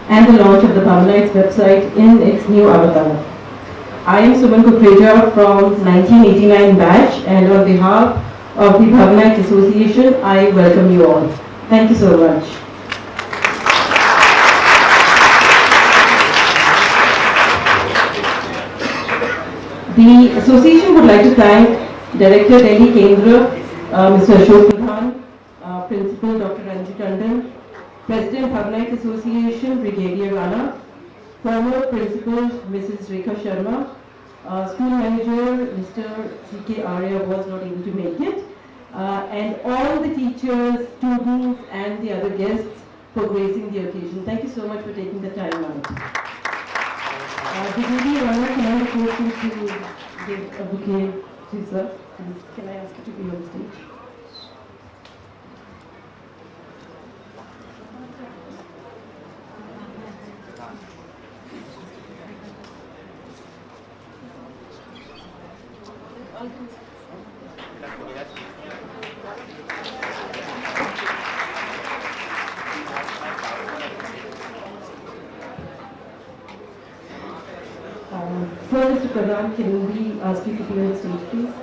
and the launch of the Bhavanites website in its new avatar. I am Suman Kukreja from 1989 batch, and on behalf of the Bhavanites Association, I welcome you all. Thank you so much. The association would like to thank Director Delhi Kendra, Mr. Ashok Pradhan, Principal Dr. Ranjit Tandon, President Bhavanites Association Brigadier Rana, former Principal Mrs. Rekha Sharma, School Manager Mr. C.K. Arya was not able to make it, and all the teachers, students and the other guests for gracing the occasion. Thank you so much for taking the time out. Brigadier Rana, can I request you to give a bouquet to sir? Can I ask you to be on stage? Mr. Pradhan, can we ask you to be on the stage, please?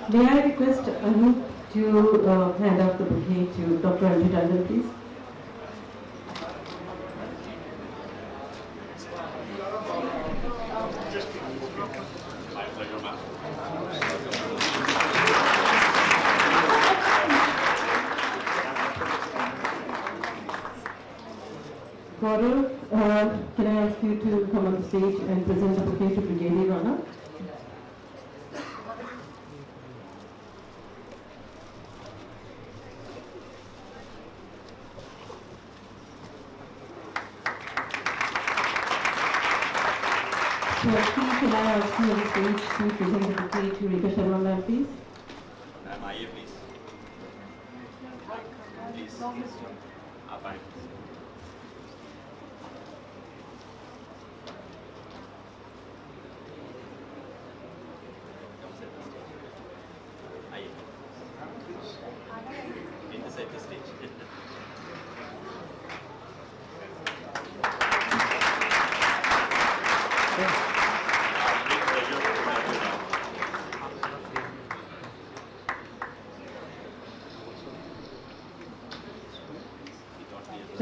May I request Anu to hand out the bouquet to Dr. Ranjit Tandon, please? Gaurav, can I ask you to come on the stage and present the bouquet to Brigadier Rana? Can I ask you on the stage to present the bouquet to Rekha Sharma ma'am, please? Ma'am, आइए please. Please. आप आएं. आइए. Inside the stage.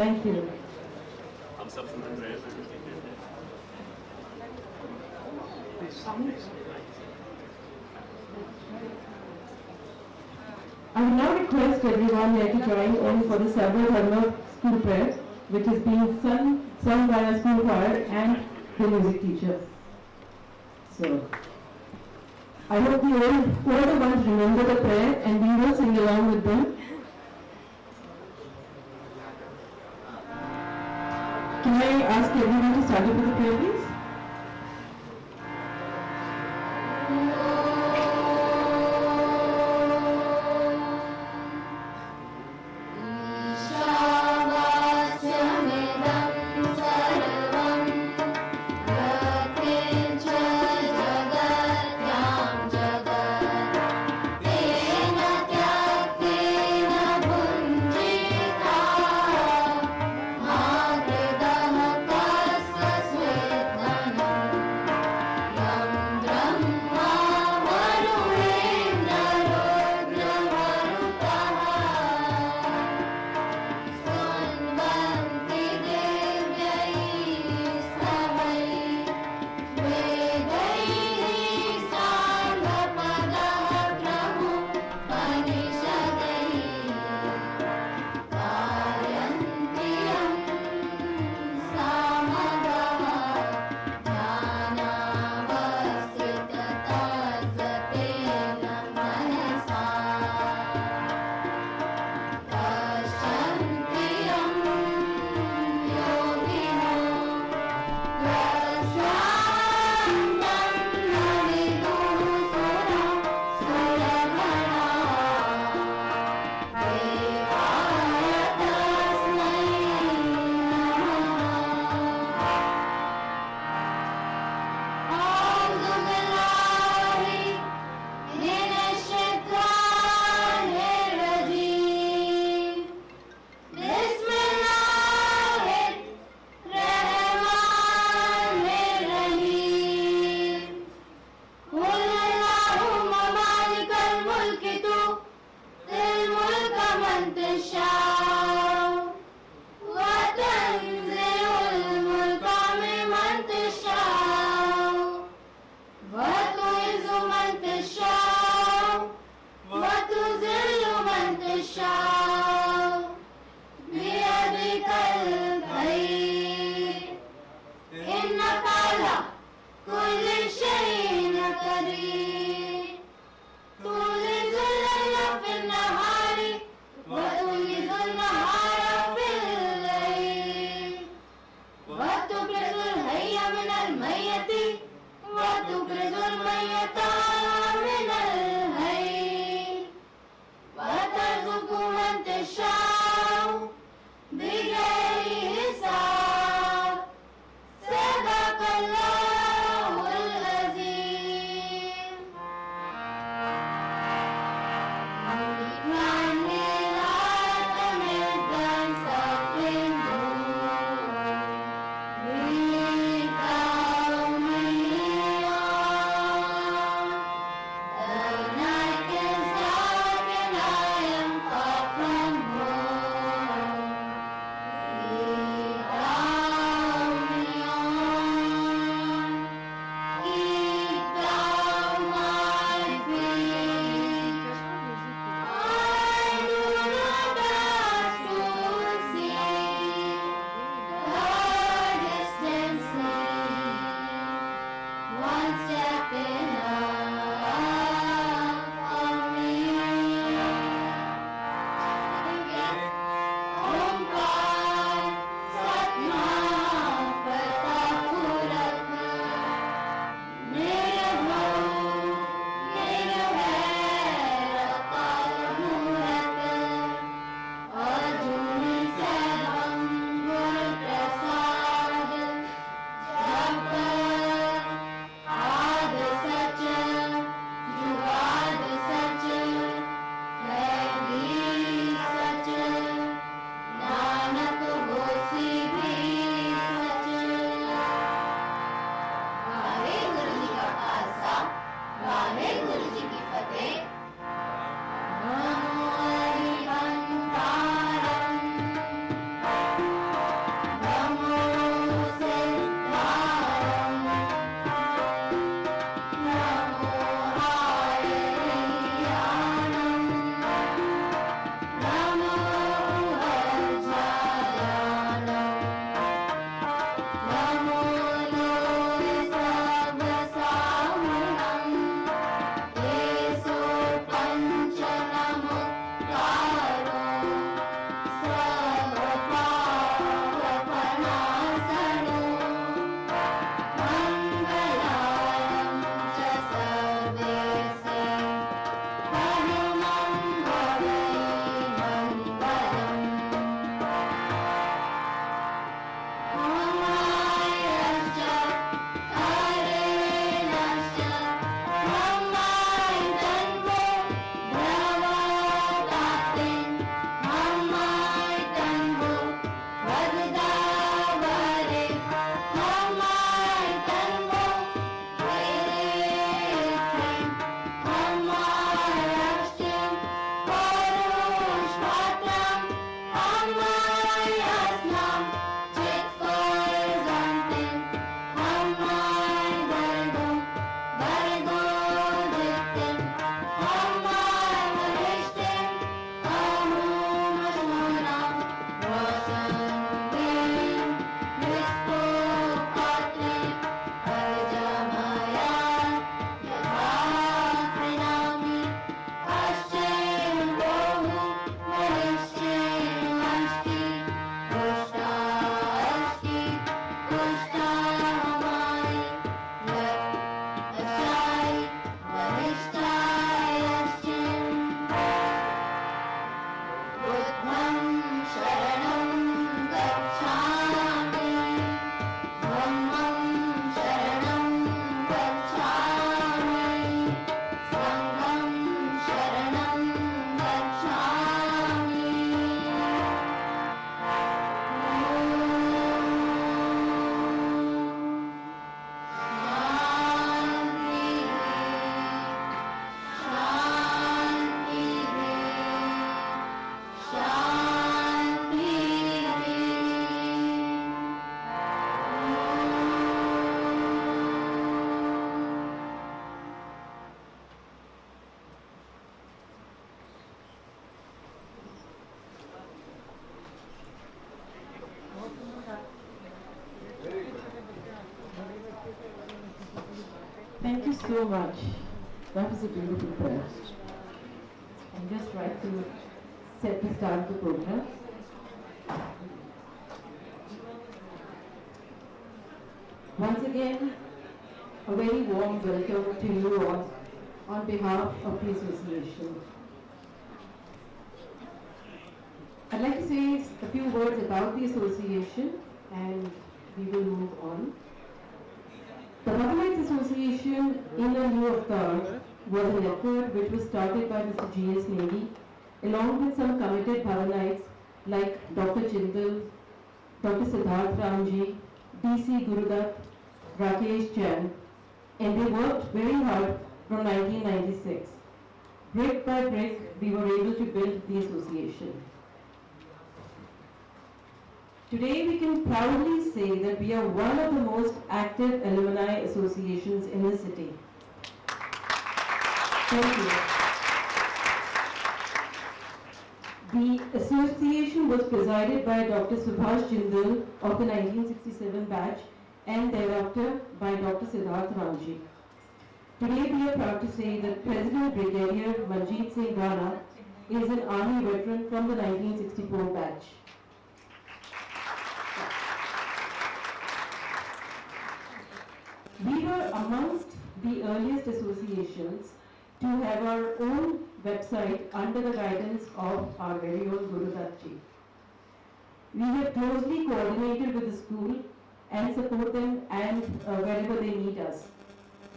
Thank you. हम सब सुन रहे हैं. I will now request everyone here to join in for the Sarva Dharma school prayer, which is being sung by a school choir and the music teacher. So, I hope you all the ones remember the prayer and we will sing along with them. Can I ask everyone to start up with the prayer, please? you so much. That was a beautiful prayer. I'm just trying to set the start of the program. Once again, a very warm welcome to you all on behalf of the association. I'd like to say a few words about the association and we will move on. The Bhavanites Association in a new avatar was an effort which was started by Mr. GS Negi along with some committed Bhavanites like Dr. Jindal, Dr. Siddharth Ramji, DC Gurudat, Rakesh Chen, and they worked very hard from 1996. Brick by brick, we were able to build the association. Today we can proudly say that we are one of the most active alumni associations in the city. Thank you. The association was presided by Dr. Subhash Jindal of the 1967 batch and thereafter by Dr. Siddharth Ramji. Today we are proud to say that President Brigadier Manjeet Singh Rana is an army veteran from the 1964 batch. We were amongst the earliest associations to have our own website under the guidance of our very own Guru Dutt-ji. We have closely coordinated with the school and support them and wherever they need us.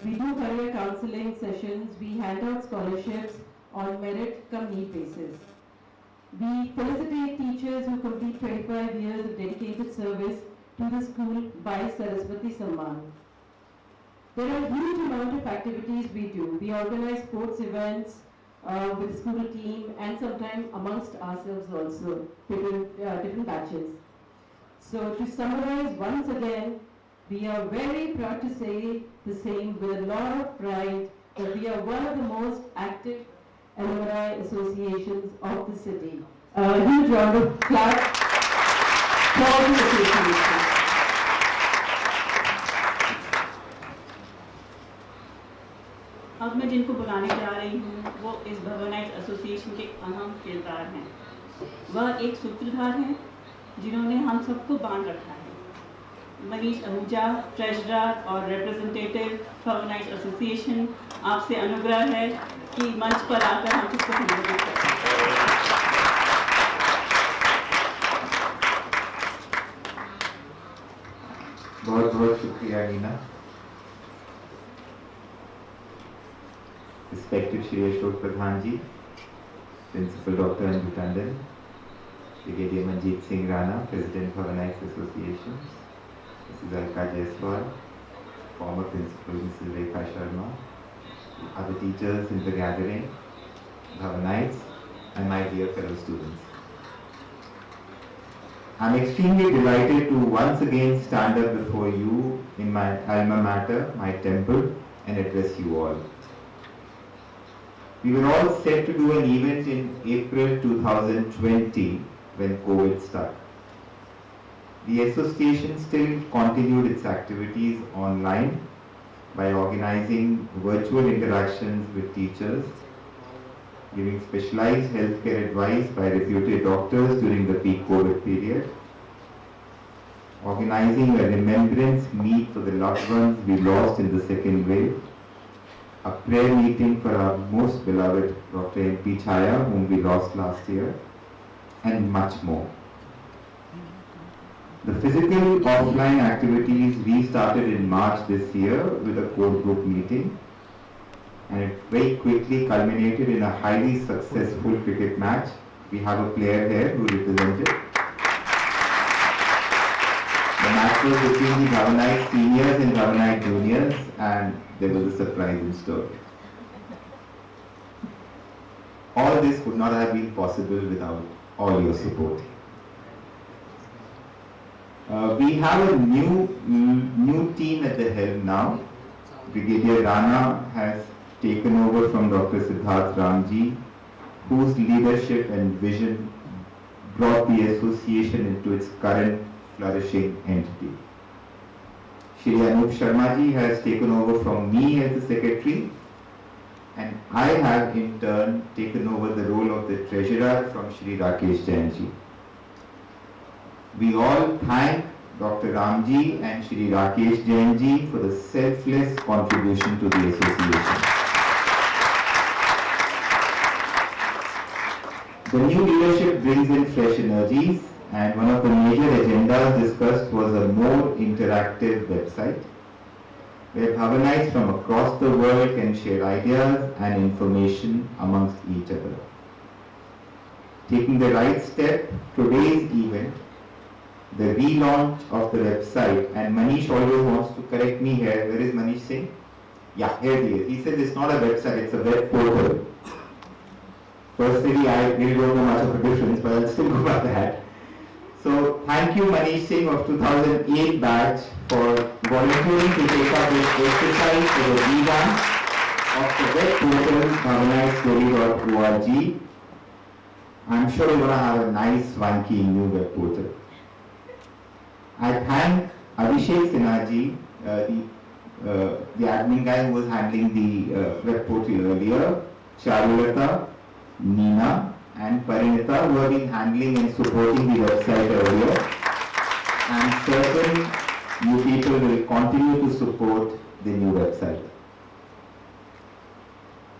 We do career counseling sessions, we hand out scholarships on merit cum need basis. We felicitate teachers who complete 25 years of dedicated service to the school by Saraswati Samman. There are a huge amount of activities we do. We organize sports events with the school team and sometimes amongst ourselves also, different batches. So to summarize once again, we are very proud to say the same with a lot of pride that we are one of the most active alumni associations of the city. A huge round of applause for the association. अब मैं जिनको बुलाने जा रही हूँ वो इस भवनाइट association के अहम किरदार हैं। वह एक सूत्रधार हैं जिन्होंने हम सबको बांध रखा है। मनीष आहूजा, ट्रेजरर और रिप्रेजेंटेटिव भवनाइट एसोसिएशन, आपसे अनुग्रह है कि मंच पर आकर हम सबको संबोधित करें। बहुत बहुत शुक्रिया Neena. Respected Shri Ashok Pradhan Ji, Principal Dr. Anju Tandon, Brigadier Manjeet Singh Rana, President Bhavanites Association, Mrs. Alka Jaiswal, former Principal Mrs. Rekha Sharma, other teachers in the gathering, Bhavanites, and my dear fellow students. I am extremely delighted to once again stand up before you in my alma mater, my temple, and address you all. We were all set to do an event in April 2020 when COVID struck. The association still continued its activities online by organizing virtual interactions with teachers, giving specialized healthcare advice by reputed doctors during the peak COVID period, organizing a remembrance meet for the loved ones we lost in the second wave, a prayer meeting for our most beloved Dr. M.P. Chaya, whom we lost last year, and much more. The physical offline activities restarted in March this year with a core group meeting, and it very quickly culminated in a highly successful cricket match. We have a player here who represented. The match was between the Bhavanite seniors and Bhavanite juniors, and there was a surprise in store. All this would not have been possible without all your support. We have a new team at the helm now. Brigadier Rana has taken over from Dr. Siddharth Ramji, whose leadership and vision brought the association into its current flourishing entity. Shri Sharma ji has taken over from me as the secretary, and I have in turn taken over the role of the treasurer from Shri Ji. We all thank Dr. Ramji and Shri Rakesh Jain ji for the selfless contribution to the association. The new leadership brings in fresh energies, and one of the major agendas discussed was a more interactive website where Bhavanites from across the world can share ideas and information amongst each other. Taking the right step, today's event, the relaunch of the website, and Manish always wants to correct me here. Where is Manish Singh? Yeah, here he is. He says it's not a website, it's a web portal. Personally, I really don't know much of a difference, but I'll still go by that. So, thank you Manish Singh of 2008 batch for volunteering to take up this exercise for the revamp of the web portal bhavanitestory.org. I'm sure we're going to have a nice, swanky new web portal. I thank Abhishek Sinhaji, the admin guy who was handling the web portal earlier, Charulata, Nina and Parinita who have been handling and supporting the website earlier. I'm certain you people will continue to support the new website.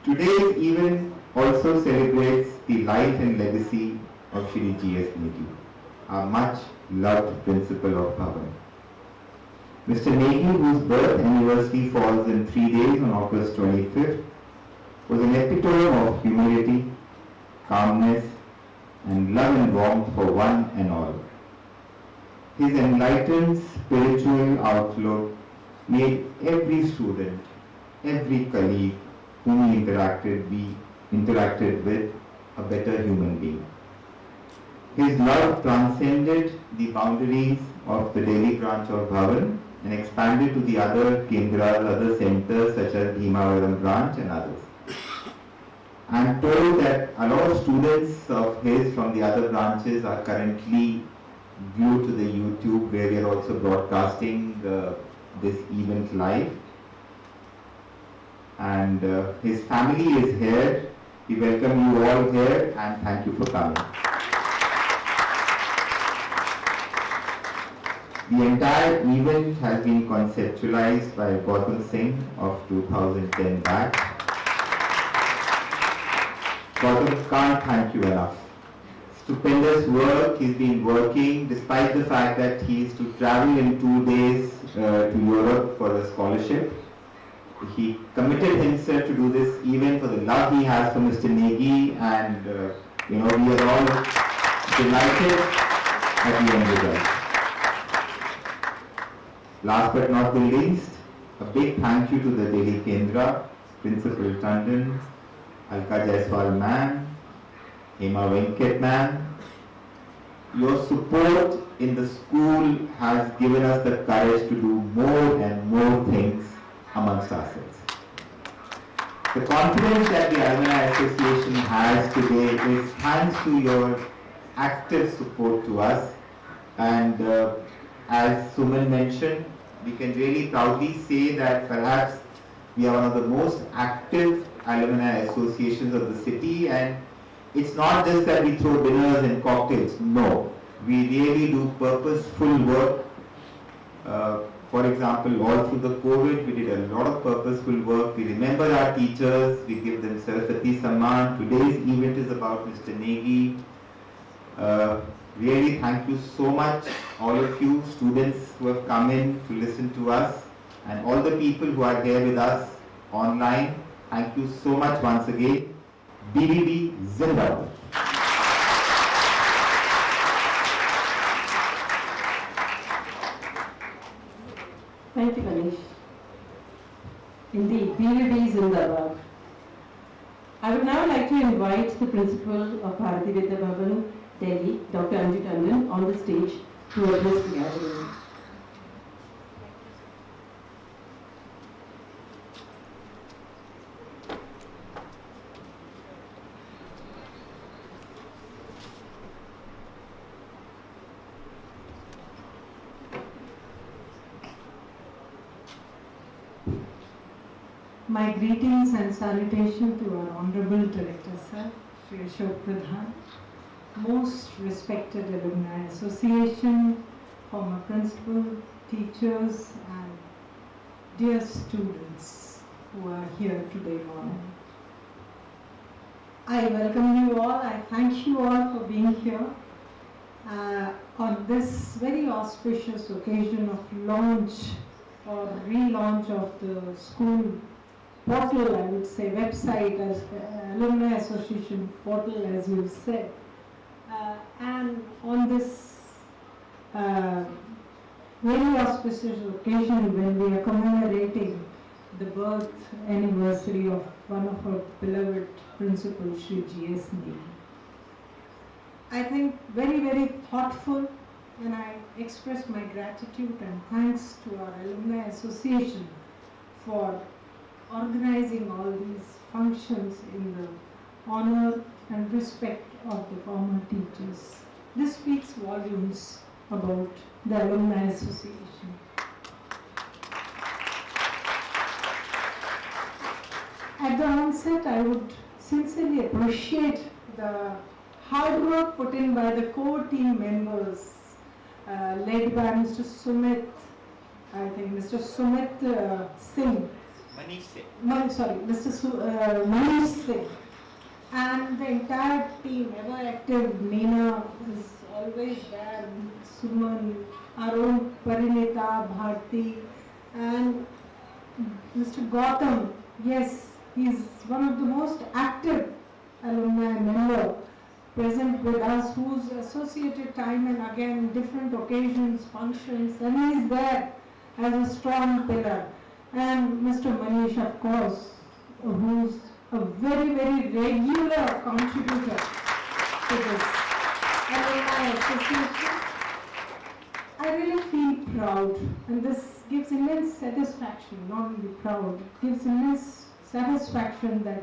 Today's event also celebrates the life and legacy of Shri GS Negi, our much loved principal of Bhavan. Mr. Negi, whose birth anniversary falls in 3 days on August 25th, was an epitome of humility, calmness, and love and warmth for one and all. His enlightened spiritual outlook made every student, every colleague whom he interacted with a better human being. His love transcended the boundaries of the Delhi branch of Bhavan and expanded to the other Kendras, other centers such as Bhimavaram branch and others. I am told that a lot of students of his from the other branches are currently glued to the YouTube where we are also broadcasting this event live. And his family is here. We welcome you all here and thank you for coming. The entire event has been conceptualized by Gautam Singh of 2010 batch. Gautam, can't thank you enough. Stupendous work. He's been working despite the fact that he is to travel in 2 days to Europe for a scholarship. He committed himself to do this event for the love he has for Mr. Negi, and we are all delighted at the end result. Last but not the least, a big thank you to the Delhi Kendra, Principal Tandon, Alka Jaiswal ma'am, Hema Venkat ma'am. Your support in the school has given us the courage to do more and more things amongst ourselves. The confidence that the Alumni Association has today is thanks to your active support to us, and as Suman mentioned, we can really proudly say that perhaps we are one of the most active alumni associations of the city, and it's not just that we throw dinners and cocktails. No, we really do purposeful work. For example, all through the COVID, we did a lot of purposeful work. We remember our teachers, we give them Saraswati Samman. Today's event is about Mr. Negi. Really thank you so much, all of you students who have come in to listen to us, and all the people who are here with us online. Thank you so much once again. BBB Zindabad. Thank you, Manish. Indeed, BBB Zindabad. I would now like to invite the principal of Bharati Vidya Bhavan, Delhi, Dr. Anju Tandon, on the stage to address the gathering. My greetings and salutation to our Honorable Director Sir, Shri Ashok Pradhan, most respected Alumni Association, former principal, teachers and dear students who are here today morning. I welcome you all. I thank you all for being here on this very auspicious occasion of launch or relaunch of the school portal, I would say, website, as Alumni Association portal, as you've said. And on this very auspicious occasion when we are commemorating the birth anniversary of one of our beloved principal, Shri GS Negi. I think very, very thoughtful, and I express my gratitude and thanks to our Alumni Association for organizing all these functions in the honor and respect of the former teachers. This speaks volumes about the Alumni Association. At the onset, I would sincerely appreciate the hard work put in by the core team members, led by Mr. Sumit, I think Mr. Sumit Singh. Manish Singh. Manish Singh. And the entire team, ever active, Neena is always there, Suman, Arun, Parinita, Bharti, and Mr. Gautam. Yes, he is one of the most active alumni member present with us, who's associated time and again in different occasions, functions, and he is there as a strong pillar. And Mr. Manish, of course, who's a very, very regular contributor to this alumni association. I really feel proud, and this gives immense satisfaction, not only proud, it gives immense satisfaction that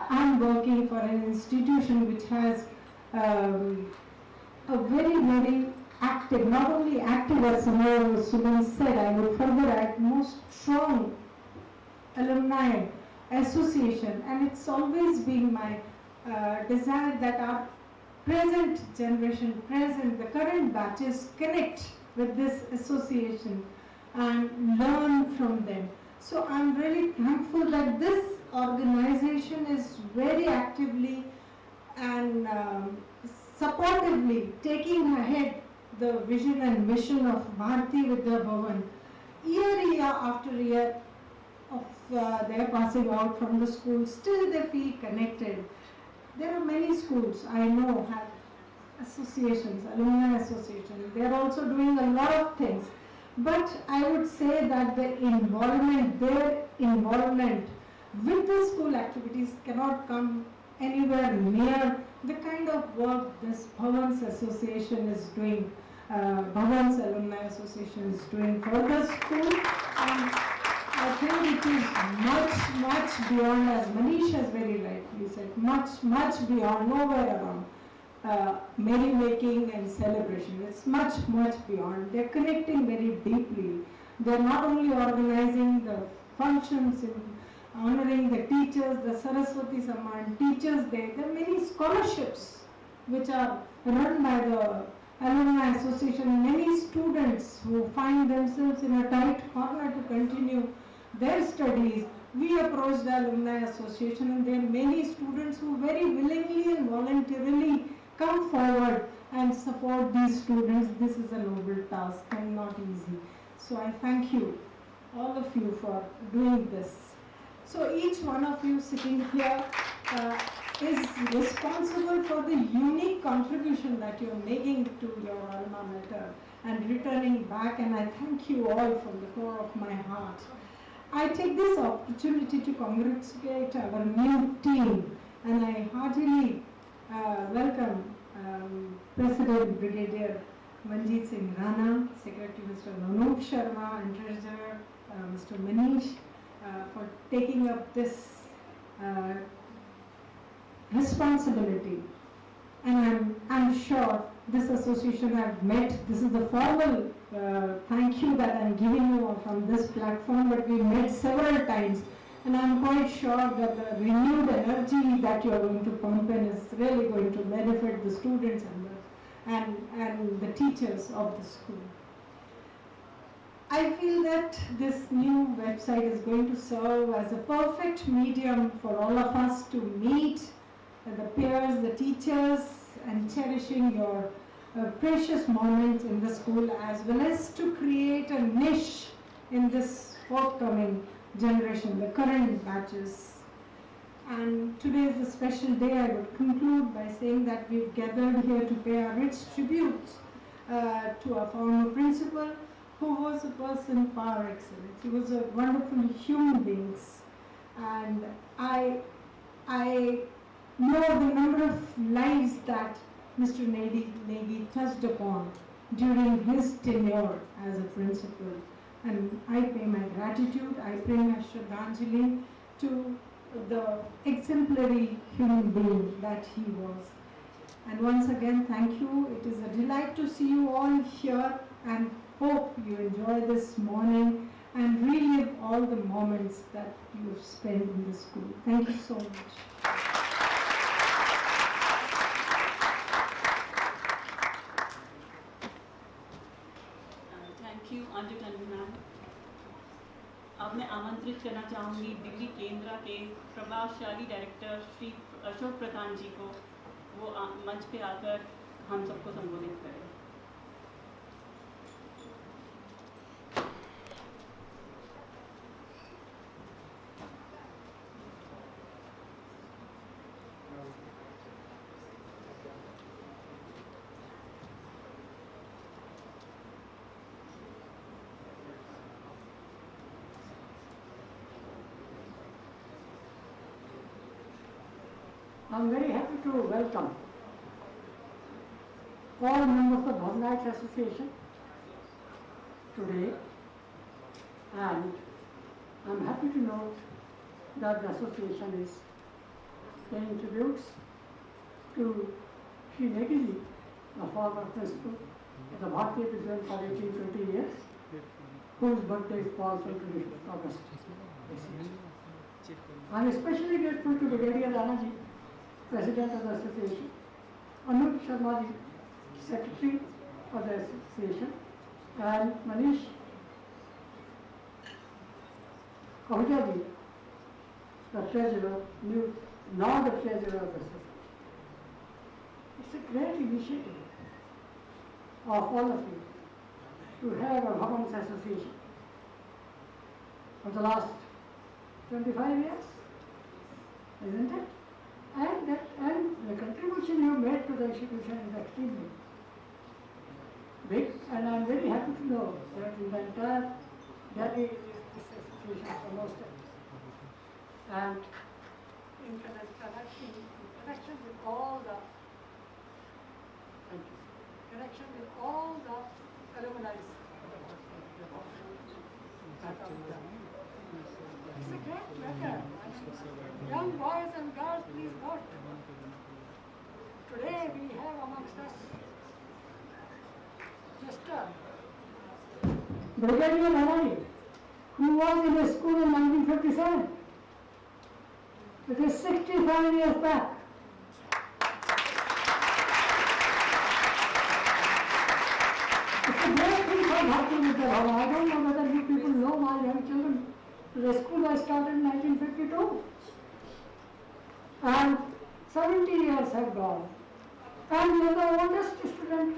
I'm working for an institution which has a very, very active, not only active as Suman said, I would further add, most strong alumni association, and it's always been my desire that our present generation, the current batches connect with this association and learn from them. So I'm really thankful that this organization is very actively and supportively taking ahead the vision and mission of Bharti Vidya Bhavan year after year of their passing out from the school. Still they feel connected. There are many schools I know have associations, alumni associations. They are also doing a lot of things. But I would say that their involvement with the school activities cannot come anywhere near the kind of work this Bhavan's association is doing, Bhavan's Alumni Association is doing for the school. And I think it is much beyond, as Manish has very rightly said, much beyond, nowhere around merrymaking and celebration. It's much beyond. They're connecting very deeply. They're not only organizing the functions in honoring the teachers, the Saraswati Samman Teachers Day. There are many scholarships which are run by the Alumni Association. Many students who find themselves in a tight corner to continue their studies. We approached the Alumni Association, and there are many students who very willingly and voluntarily come forward and support these students. This is a noble task and not easy. So I thank you, all of you, for doing this. So each one of you sitting here is responsible for the unique contribution that you're making to your alma mater and returning back, and I thank you all from the core of my heart. I take this opportunity to congratulate our new team, and I heartily welcome President Brigadier Manjeet Singh Rana, Secretary Mr. Anup Sharma, and Treasurer Mr. Manish for taking up this responsibility. And I'm sure this association have met, this is the formal thank you that I'm giving you from this platform, but we met several times And I'm quite sure that the renewed energy that you are going to pump in is really going to benefit the students and the teachers of the school. I feel that this new website is going to serve as a perfect medium for all of us to meet the peers, the teachers, and cherishing your precious moments in the school, as well as to create a niche in this forthcoming generation, the current batches. And today is a special day. I would conclude by saying that we've gathered here to pay our rich tributes to our former principal, who was a person par excellence. He was a wonderful human being, and I know the number of lives that Mr. Negi touched upon during his tenure as a principal, and I pay my gratitude. I pay my Shraddhanjali to the exemplary human being that he was. And once again, thank you. It is a delight to see you all here, and hope you enjoy this morning and relive all the moments that you have spent in the school. Thank you so much. Thank you Anju Tandon ma'am. अब मैं आमंत्रित करना चाहूँगी दिल्ली केंद्र के प्रभावशाली director Shri Ashok प्रधान जी को, वो मंच पे आकर हम सबको संबोधित करें। I'm very happy to welcome all members of the Bhavanites Association today, and I'm happy to note that the association is paying tributes to Shri Negi, the former principal of the Bharatiya Vidyalaya for 18-20 years, whose birthday falls on 25th August this year. I'm especially grateful to Brigadier Ranaji, President of the Association, Anup Sharma ji, Secretary of the Association, and Manish Ahuja ji, the Treasurer, now the Treasurer of the Association. It's a great initiative of all of you to have a Bhavanites Association for the last 25 years, isn't it? And the contribution you made to the institution is extremely big, and I am very happy to know that in the entire Delhi this association is the most active. And in connection with all the alumni. It's a great matter. Young boys and girls, please note. Today we have amongst us Mr. Brigadier Negi, who was in a school in 1957. It is 65 years back. It's a great thing for Bharatiya Vidyalaya. I don't know whether you people know my young children. The school was started in 1952, and 70 years have gone. And we are the oldest student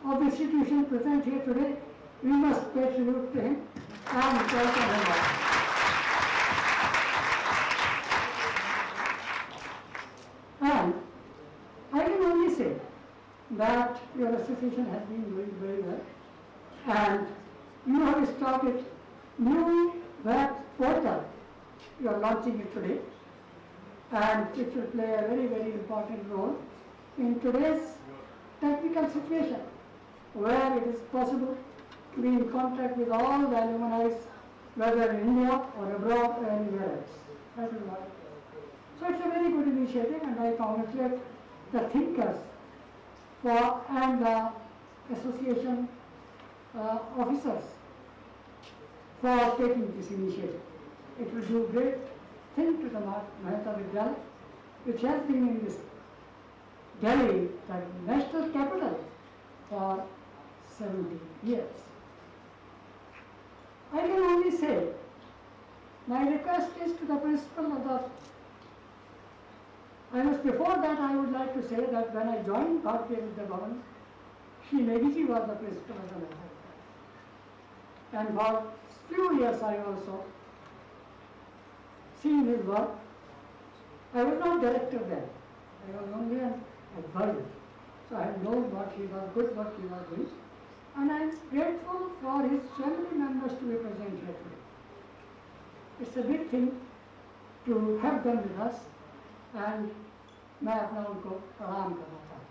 of the institution present here today. We must pay tribute to him and welcome him all. And I can only say that your association has been doing very well, and you have started new web portal. You are launching it today, and it will play a very, very important role in today's technical situation, where it is possible to be in contact with all the alumni, whether in India or abroad or anywhere else. That is why. So it's a very good initiative, and I congratulate the thinkers and the association officers for taking this initiative. it will do great thing to the Mehta Vidyalaya, which has been in this Delhi, the national capital, for 70 years. I can only say, my request is to the principal of the, before that I would like to say that when I joined Bharatiya Vidya Bhavan, Shri Negi ji was the principal of the Mehta Vidyalaya. And for few years I also seen his work. I was not director then, I was only an advisor. So I had known what he was doing. And I am grateful for his family members to be present here today. It's a big thing to have them with us, and मैं अपना उनको प्रणाम करना चाहता हूँ।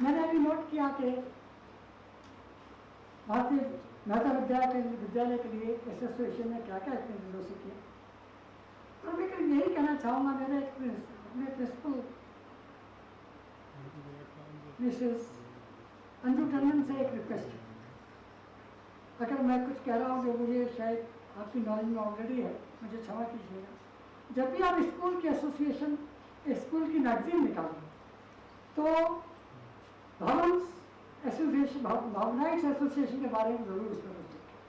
मैंने अभी note किया कि भारतीय मेहता विद्यालय के लिए एसोसिएशन ने क्या क्या इतने दिनों से किया। तो मैं यही कहना चाहूँगा, मेरे अपने प्रिंसिपल मिसेस अंजू टंडन से एक रिक्वेस्ट है। अगर मैं कुछ कह रहा हूँ जो मुझे शायद आपकी नॉलेज में ऑलरेडी है, मुझे क्षमा कीजिएगा। जब भी आप स्कूल की एसोसिएशन, स्कूल की मैगजीन निकालें तो भावनाइट्स एसोसिएशन के बारे में जरूर उसमें कुछ लिखें।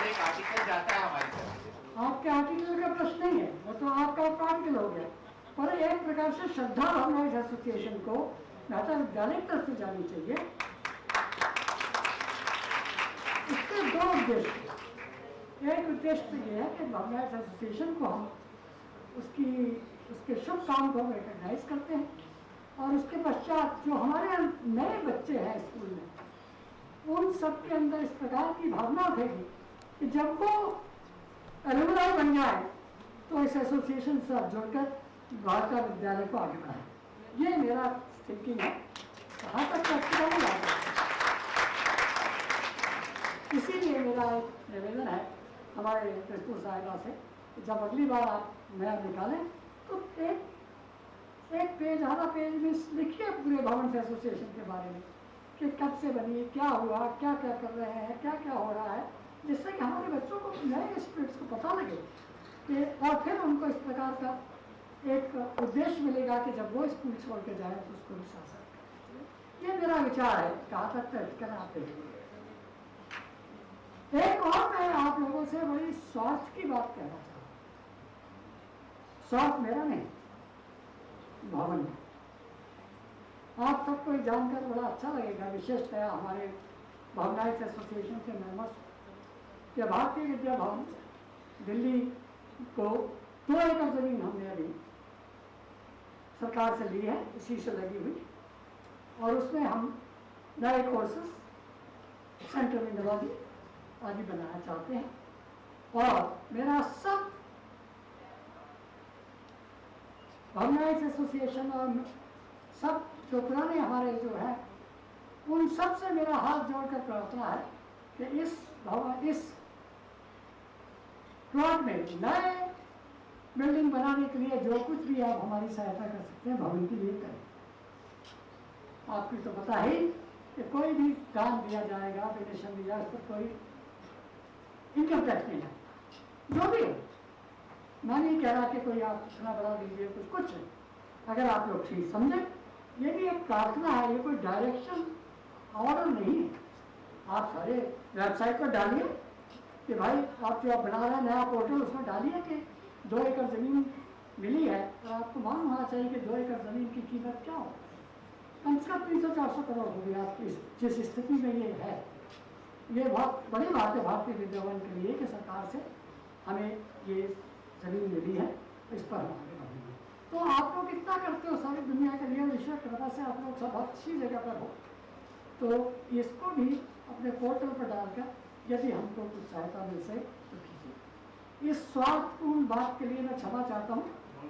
एक आर्टिकल जाता है हमारी तरफ से। आपके आर्टिकल का प्रश्न नहीं है, वो तो आपका आर्टिकल हो गया, पर एक प्रकार से श्रद्धा भावनाइट्स एसोसिएशन को मेहता विद्यालय की तरफ से जानी चाहिए। इसके दो उद्देश्य, एक उद्देश्य तो ये है कि भावनाइट्स एसोसिएशन को हम उसके शुभ काम को रिकॉग्नाइज करते हैं, और उसके पश्चात जो हमारे नए बच्चे हैं स्कूल में, उन सब के अंदर इस प्रकार की भावना उठेगी कि जब वो अलुमनाई बन जाए तो इस एसोसिएशन से जुड़कर भारतीय विद्यालय को आगे बढ़ाए। ये मेरा थिंकिंग है, कहाँ तक प्रैक्टिकल नहीं आता। इसीलिए मेरा एक निवेदन है हमारे प्रिंसिपल साहिबा से, जब अगली बार आप नया निकालें तो एक पेज, आधा पेज में लिखिए पूरे भवन एसोसिएशन के बारे में कि कब से बनी, क्या हुआ, क्या क्या कर रहे हैं, क्या क्या हो रहा है, जिससे कि हमारे बच्चों को, नए स्टूडेंट्स को पता लगे कि, और फिर उनको इस प्रकार का एक उद्देश्य मिलेगा कि जब वो स्कूल छोड़ के जाए तो उसको भी शासन करें। ये मेरा विचार है, कहाँ तक प्रैक्टिकल आप देखेंगे। एक और मैं आप लोगों से बड़ी स्वार्थ की बात कहना चाहता हूँ। स्वार्थ मेरा नहीं, भवन में। आप सबको जानकर बड़ा अच्छा लगेगा, विशेषतया हमारे भावनाइट्स एसोसिएशन के मेंबर्स, कि भारतीय विद्या भवन दिल्ली को 2 एकड़ जमीन हमने अभी सरकार से ली है, इसी से लगी हुई, और उसमें हम नए कोर्सेस, सेंट्रल इंडोलॉजी आदि बनाना चाहते हैं। और मेरा सब भावनाइट्स एसोसिएशन और सब जो पुराने हमारे जो है, उन सब से मेरा हाथ जोड़कर प्रार्थना है कि इस प्लॉट में नए बिल्डिंग बनाने के लिए जो कुछ भी आप हमारी सहायता कर सकते हैं, भवन के लिए करें। आपको तो पता ही कि कोई भी दान दिया जाएगा, डोनेशन दिया, उस पर कोई इनकम टैक्स नहीं लगता, जो भी हो। मैं नहीं कह रहा कि कोई आप इतना बड़ा दीजिए, कुछ है। अगर आप लोग ठीक समझें, ये भी एक प्रार्थना है, ये कोई डायरेक्शन ऑर्डर नहीं है। आप सारे वेबसाइट पर डालिए कि भाई आप जो आप बना रहे हैं नया पोर्टल, उसमें डालिए कि 2 एकड़ ज़मीन मिली है, और आपको मालूम होना चाहिए कि 2 एकड़ ज़मीन की कीमत क्या हो, कम से कम 300-400 करोड़ होगी आपकी जिस स्थिति में ये है। ये बहुत बड़ी बात है भारतीय विद्या भवन के लिए कि सरकार से हमें ये ज़मीन मिली है, इस पर हम आगे बढ़ेंगे। तो आप लोग इतना करते हो सारी दुनिया के लिए, विश्व कृपा से आप लोग सब अच्छी जगह पर हो, तो इसको भी अपने पोर्टल पर डालकर यदि हमको कुछ सहायता मिल सके तो कीजिए। इस स्वार्थपूर्ण बात के लिए मैं क्षमा चाहता हूँ,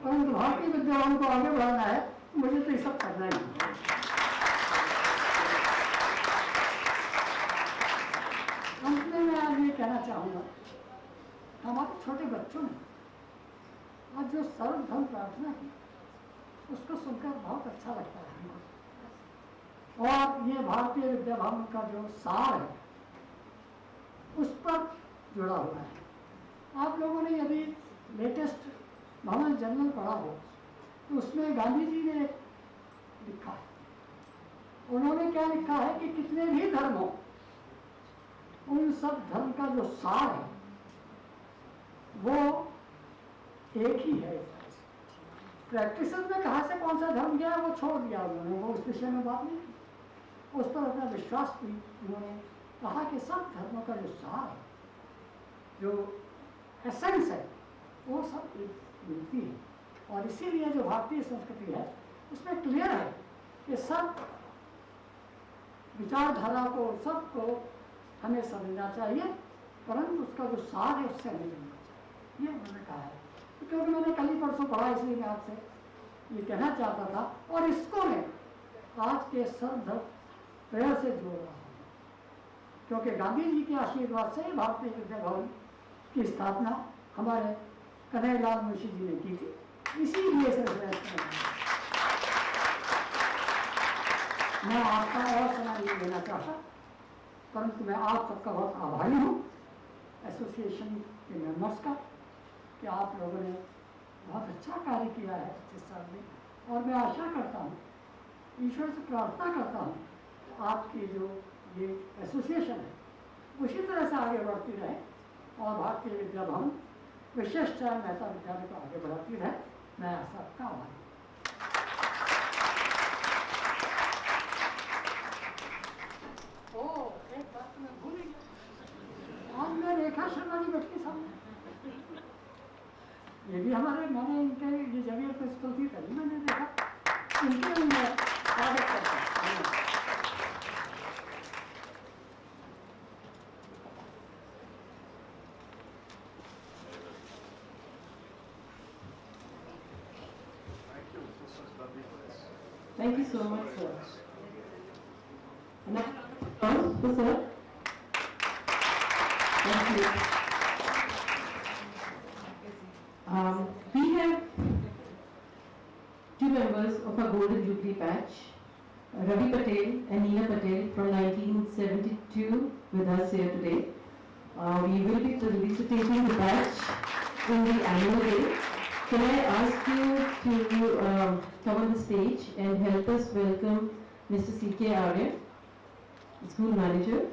परंतु भारतीय विद्या भवन को आगे बढ़ाना है, मुझे तो ये सब करना ही है। अंत में मैं आज ये कहना चाहूँगा, हमारे छोटे बच्चों ने आज जो सर्वधर्म प्रार्थना की, उसको सुनकर बहुत अच्छा लगता है हमको। और ये भारतीय विद्या भवन का जो सार है उस पर जुड़ा हुआ है। आप लोगों ने यदि लेटेस्ट भवन जनरल पढ़ा हो तो उसमें गांधी जी ने लिखा है, उन्होंने क्या लिखा है कि कितने भी धर्म हो उन सब धर्म का जो सार है वो एक ही है। प्रैक्टिस में कहाँ से कौन सा धर्म गया वो छोड़ दिया उन्होंने, वो उस विषय में बात नहीं की। उस पर अपना विश्वास भी उन्होंने कहा कि सब धर्मों का जो सार है, जो एसेंस है, वो सब एक मिलती है। और इसीलिए जो भारतीय संस्कृति है उसमें क्लियर है कि सब विचारधारा को, सबको हमें समझना चाहिए, परंतु उसका जो सार है उससे नहीं मिलना चाहिए, ये उन्होंने कहा है। क्योंकि मैंने कल ही परसों पढ़ा, इसलिए मैं आपसे ये कहना चाहता था। और इसको मैं आज के सर्वधर्म प्रेयर से जोड़ रहा हूँ, क्योंकि गांधी जी के आशीर्वाद से भारतीय विद्या भवन की स्थापना हमारे कन्हैयालाल मुंशी जी ने की थी। इसीलिए से मैं आपका और समय नहीं लेना चाहता, परंतु मैं आप सबका बहुत आभारी हूँ एसोसिएशन के मेंबर्स का कि आप लोगों ने बहुत अच्छा कार्य किया है 25 साल में। और मैं आशा करता हूँ, ईश्वर से प्रार्थना करता हूँ कि आपकी जो ये एसोसिएशन है उसी तरह से आगे बढ़ती रहे और भारतीय विद्या भवन विशेष चयन मेहता विद्यालय को आगे बढ़ाती रहे। मैं सबका आभारी हूँ। एक बात मैं भूल ही गया, आज मैं रेखा शर्मा जी बैठी सामने, ये भी हमारे, मैंने इनके ये जगह प्रिंसिपल थी तभी मैंने देखा, इनके मैं स्वागत करता हूँ। Thank you so much, sir. Now, sir. Thank you. We have two members of our Golden Jubilee batch, Ravi Patel and Neena Patel from 1972 with us here today. We will be felicitating the batch in the annual day. Can I ask you to come on the stage and help us welcome Mr. C.K. Arya, the school manager.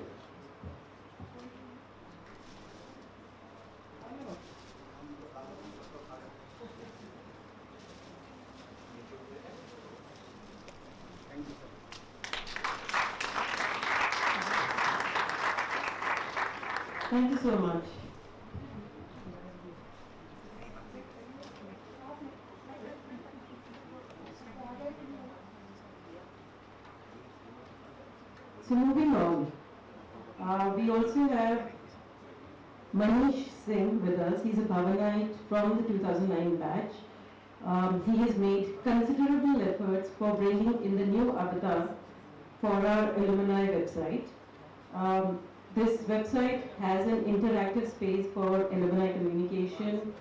Thank you so much. So moving on, we also have Manish Singh with us. He's a Bhavanite from the 2009 batch. He has made considerable efforts for bringing in the new avatar for our alumni website. This website has an interactive space for alumni communication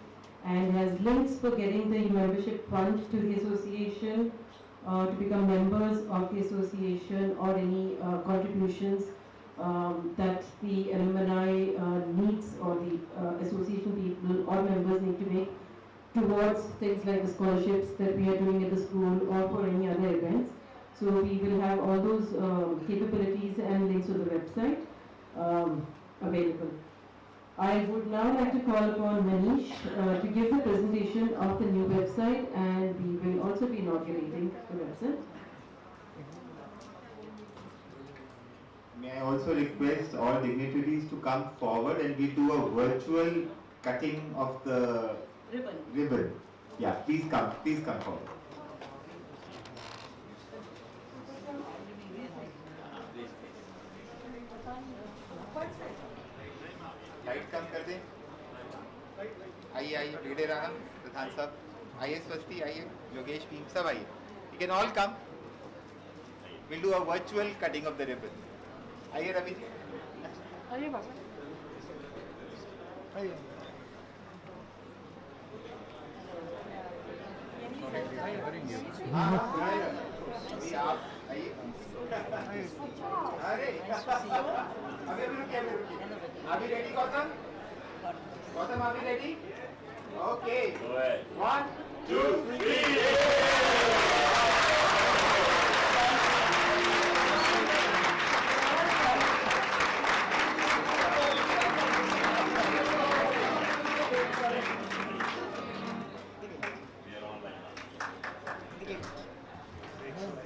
and has links for getting the membership fund to the association, to become members of the association, or any contributions that the alumni needs, or the association people or members need to make towards things like the scholarships that we are doing at the school or for any other events. So we will have all those capabilities and links to the website available. I would now like to call upon Manish to give the presentation of the new website, and we will also be inaugurating the website. May I also request all dignitaries to come forward and we do a virtual cutting of the ribbon. Yeah, please come forward. Light कम कर दें। आइए आइए leader Rana प्रधान साहब, आइए स्वस्ति, आइए योगेश भीम, सब आइए। You can all come, will do a virtual cutting of the ribbon. आइए रवि जी, आइए बाबा, आइए। अभी आप आइए। अरे अभी रुकिए अभी रेडी गौतम अभी ready okay 1 2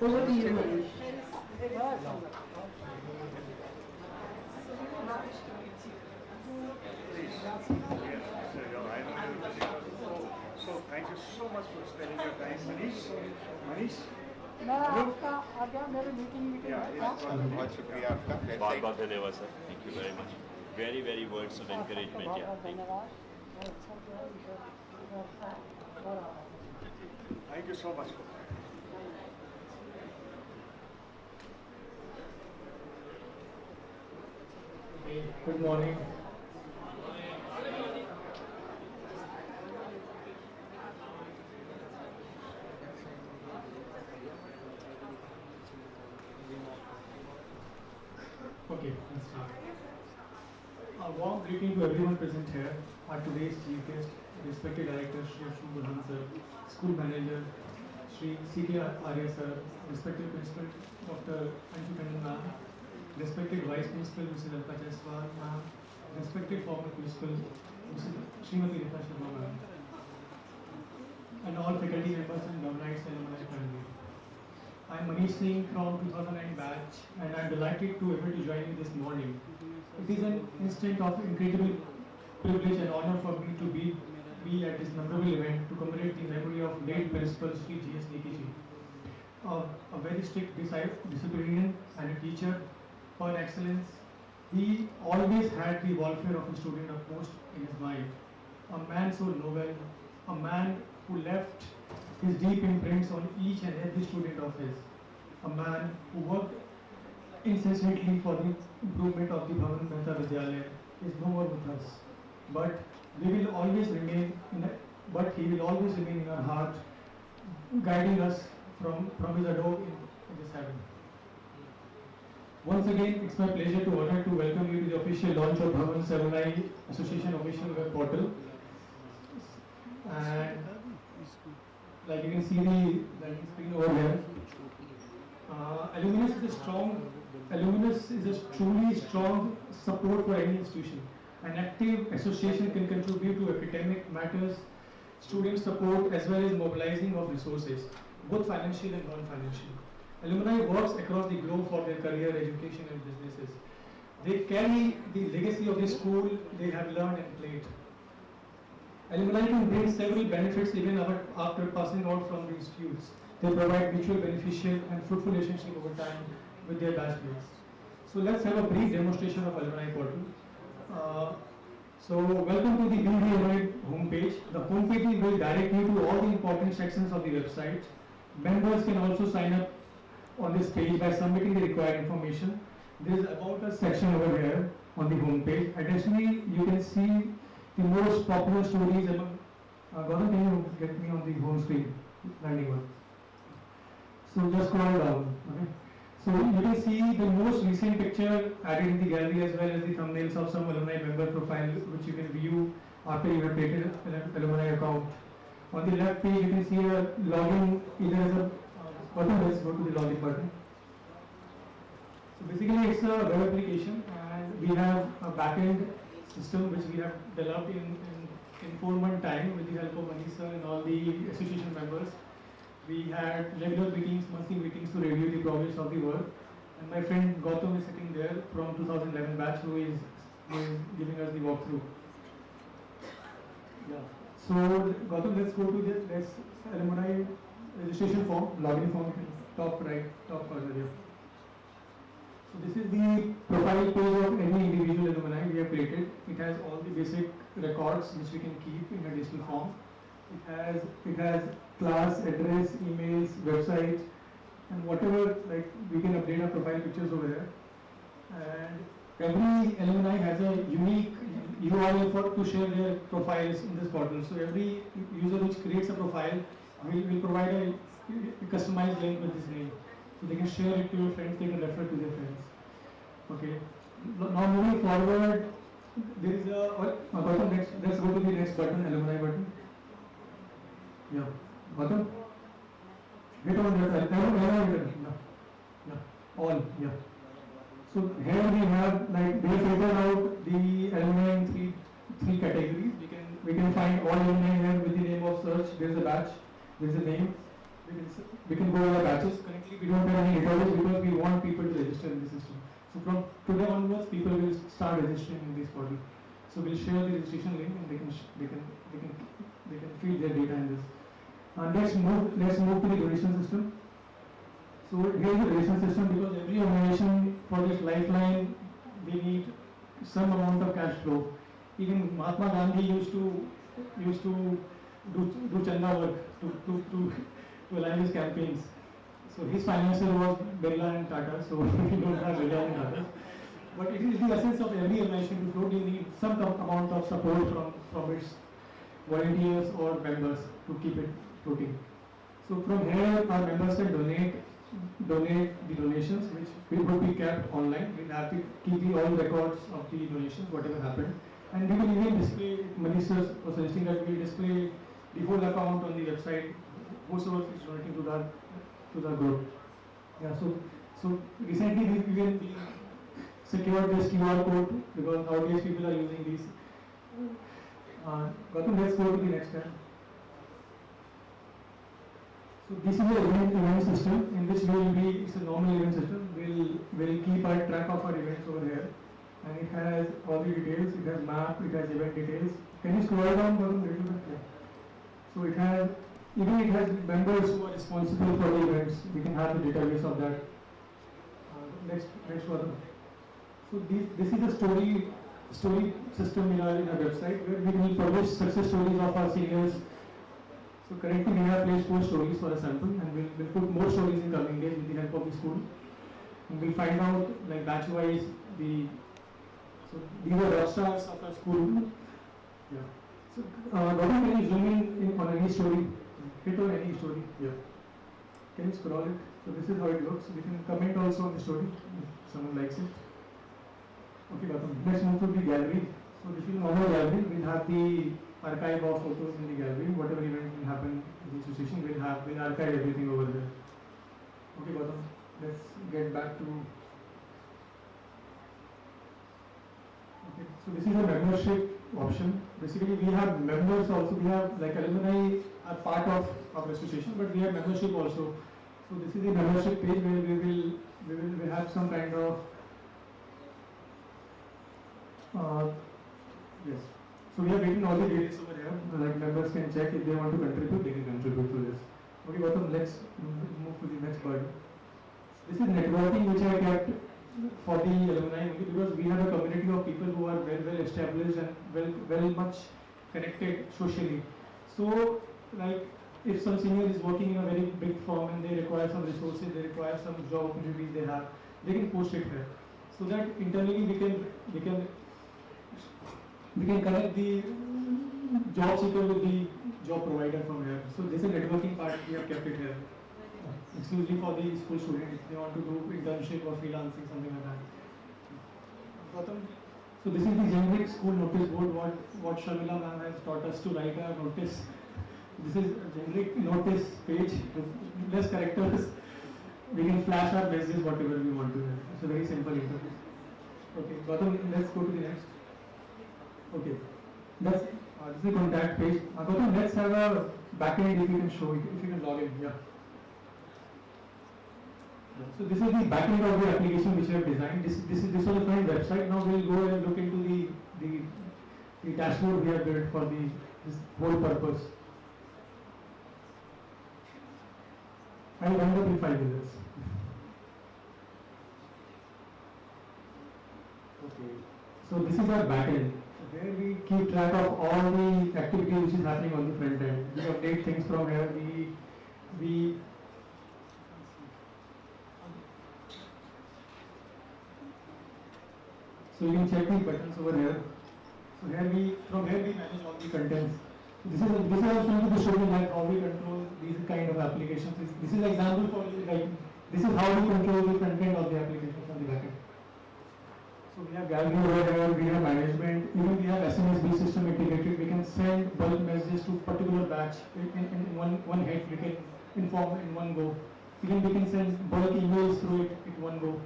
Over to you, Manish. So thank you so much for spending your time, Manish. Manish? मैं आपका आ गया मेरे मीटिंग बहुत शुक्रिया आपका बहुत बहुत धन्यवाद sir thank you very much very very words of encouragement या Thank you so much. Good morning. Okay, let's start. A warm greeting to everyone present here. Our today's chief guest, respected director Shri Sir, school manager Shri GS Negi sir, respected principal Dr. Anju Tandon ma'am, respected vice principal Mrs. Alka Jaiswal ma'am, respected former principal Mrs. Srimati Rita Sharma ma'am, and all faculty members and Bhavanites and alumni family. I am Manish Singh from 2009 batch and I am delighted to able to join you this morning. It is an instant of incredible privilege and honor for me to be at this memorable event to commemorate the memory of late principal Shri GS Negi, a very strict disciplinarian and a teacher for excellence. He always had the welfare of a student upmost in his mind. A man so noble, a man who left his deep imprints on each and every student of his. A man who worked incessantly for the improvement of the Bhavanites Vidyalaya is no more with us. But he will always remain in our heart, guiding us from his abode in this heaven. Once again, it's my pleasure to honor to welcome you to the official launch of Bhavanites Alumni Association official web portal. And like you can see the screen over here, Alumnus is a truly strong support for any institution. An active association can contribute to academic matters, student support, as well as mobilizing of resources, both financial and non-financial. Alumni works across the globe for their career, education, and businesses. They carry the legacy of the school they have learned and played. Alumni can bring several benefits even after passing out from the institutes. They provide mutual beneficial and fruitful relationship over time with their batchmates. So let's have a brief demonstration of alumni portal. So welcome to the BD homepage. The homepage will direct you to all the important sections of the website. Members can also sign up on this page by submitting the required information. There is about us section over here on the homepage. Additionally, you can see the most popular stories among. Gautam, can you get me on the home screen? Landing one. So just scroll down. Okay. So you can see the most recent picture added in the gallery as well as the thumbnails of some alumni member profile which you can view after you have created an alumni account. On the left page you can see a login either as a button. Let's go to the login button. So basically it's a web application and we have a backend system which we have developed in 4 months time with the help of Manish sir and all the association members. We had regular meetings, monthly meetings to review the progress of the work. And my friend Gautam is sitting there from 2011 batch who is giving us the walkthrough. Yeah. So Gautam, let's go to this alumni registration form, login form, top right, top corner here. So this is the profile page of any individual alumni we have created. It has all the basic records which we can keep in a digital form. It has class, address, emails, website, and whatever, like we can update our profile pictures over there. And every alumni has a unique URL to share their profiles in this portal. So every user which creates a profile We'll provide a customized link with this name. So they can share it to your friends, they can refer to their friends. Okay. Now moving forward, there is a button next. Let's go to the next button, alumni button. Yeah, button. Hit on that. Yeah, all. Yeah. So here we have like they filter out the alumni in three categories. We can find all alumni here with the name of search. There is a batch. There is a name. We can go over batches. Currently we don't have any database because we want people to register in the system. So from today onwards, people will start registering in this portal. So we'll share the registration link and they can feed their data in this. Let's move to the donation system. So here is the donation system because every organization for this lifeline, they need some amount of cash flow. Even Mahatma Gandhi used to do chanda work to align his campaigns. So his financier was Birla and Tata, so we don't have Birla and Tata. But it is the essence of every organization to float. You need some amount of support from its volunteers or members to keep it floating. So from here, our members can donate the donations, which will be kept online. We'll have to keep all records of the donations, whatever happened. And we will even display, Manish was suggesting that we will display the whole account on the website, whosoever is donating to the group. Yeah, so recently we even secured this QR code because nowadays people are using these. Gautam, let's go to the next step. So this is an event system in which it's a normal event system. We'll keep our track of our events over here. And it has all the details, it has map, it has event details. Can you scroll down a little bit? Yeah. So it has members who are responsible for the events. We can have the database of that. Next one. So this is a story system in our website where we will publish success stories of our seniors. So currently we have placed 4 stories for a sample, and we'll put more stories in coming days with the help of the school. And we'll find out like batch wise so these are rock stars of our school. Yeah. So Gautam, can you zoom in on any story? Hit on any story. Yeah. Can you scroll it? So this is how it looks. We can comment also on the story if someone likes it. Okay, Gautam. Let's move to the gallery. So this is a normal gallery. We'll have the archive of photos in the gallery. Whatever event will happen in the association, we'll archive everything over there. Okay, Gautam. Let's get back to. Okay, so this is a membership option. Basically, we have members also. We have like alumni are part of our association, but we have membership also. So this is the membership page where we will have some kind of yes. So we have written all the details over here. Like members can check if they want to contribute, they can contribute to this. Okay, Gautam, let's move to the next part. This is networking which I kept for the alumni only because we have a community of people who are well established and very much connected socially. So like if some senior is working in a very big firm and they require some resources, they require some job opportunities they can post it here. So that internally we can connect the job seeker with the job provider from here. So this is a networking part, we have kept it here. Exclusively for the school students, if they want to do internship or freelancing, something like that. Gautam, so this is the generic school notice board, what Sharmila ma'am has taught us to write a notice. This is a generic notice page with less characters. We can flash our messages, whatever we want to. It's a very simple interface. Okay, Gautam, let's go to the next. Okay, this is the contact page. Gautam, let's have a backend if you can show it, if you can log in. Yeah. So this is the backend of the application which we have designed. This was a fine website. Now we'll go and look into the dashboard we have built for this whole purpose. I'll wind up in 5 minutes. Okay. So this is our backend. Here we keep track of all the activity which is happening on the front end. We update things from here. We so you can check the buttons over here. So from here we manage all the contents. This is also the showing like how we control these applications. This is an example for like this is how we control the front end of the application from the back end. So we have gallery over here, we have management, even we have SMS-based system integrated. We can send bulk messages to particular batch in one hit. We can inform in one go. Even we can send bulk emails through it in one go.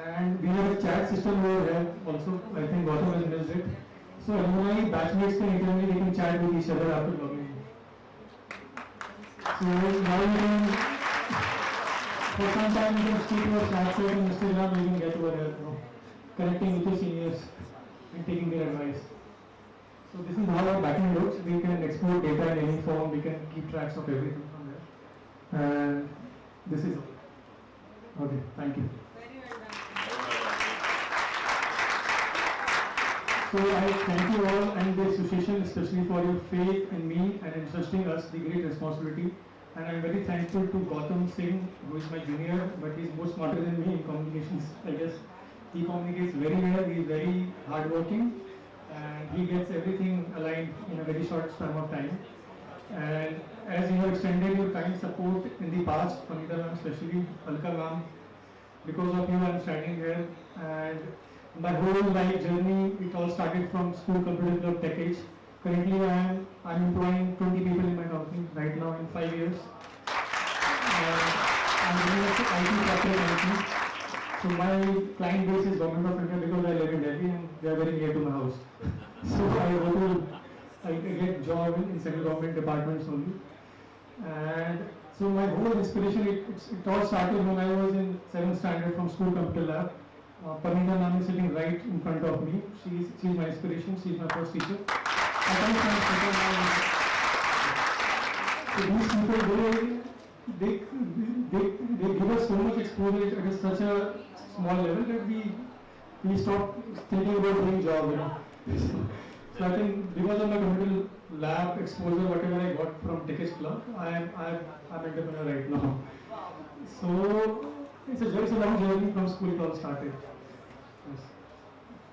And we have a chat system over here also. I think Gautam has missed it. So alumni, batchmates can internally they can chat with each other after logging in. So now you can, for some time you can speak your Snapchat and Instagram, you can get over here, connecting with your seniors and taking their advice. So this is how our backend looks. We can export data in any form, we can keep tracks of everything from there. And this is okay, thank you. So I thank you all and the association especially for your faith in me and entrusting us the great responsibility. And I'm very thankful to Gautam Singh, who is my junior, but he's more smarter than me in communications, I guess. He communicates very well, he's very hardworking, and he gets everything aligned in a very short span of time. And as you have extended your kind support in the past, Panita ma'am especially, Alka ma'am, because of you I'm standing here. And my whole life journey, it all started from school computer club tech age. Currently I'm employing 20 people in my company right now in 5 years. I'm running an IT corporate company. So my client base is Government of India because I live in Delhi and they are very near to my house. So I get job in central government departments only. And so my whole inspiration, it all started when I was in 7th standard from school computer lab. Panita ma'am is sitting right in front of me. She's my inspiration. She's my first teacher. So these people, they give us so much exposure at such a small level that we stop thinking about doing job, So I think because of my computer lab exposure, whatever I got from Tickets Club, I'm entrepreneur right now. So it's a long journey from school it all started. Yes.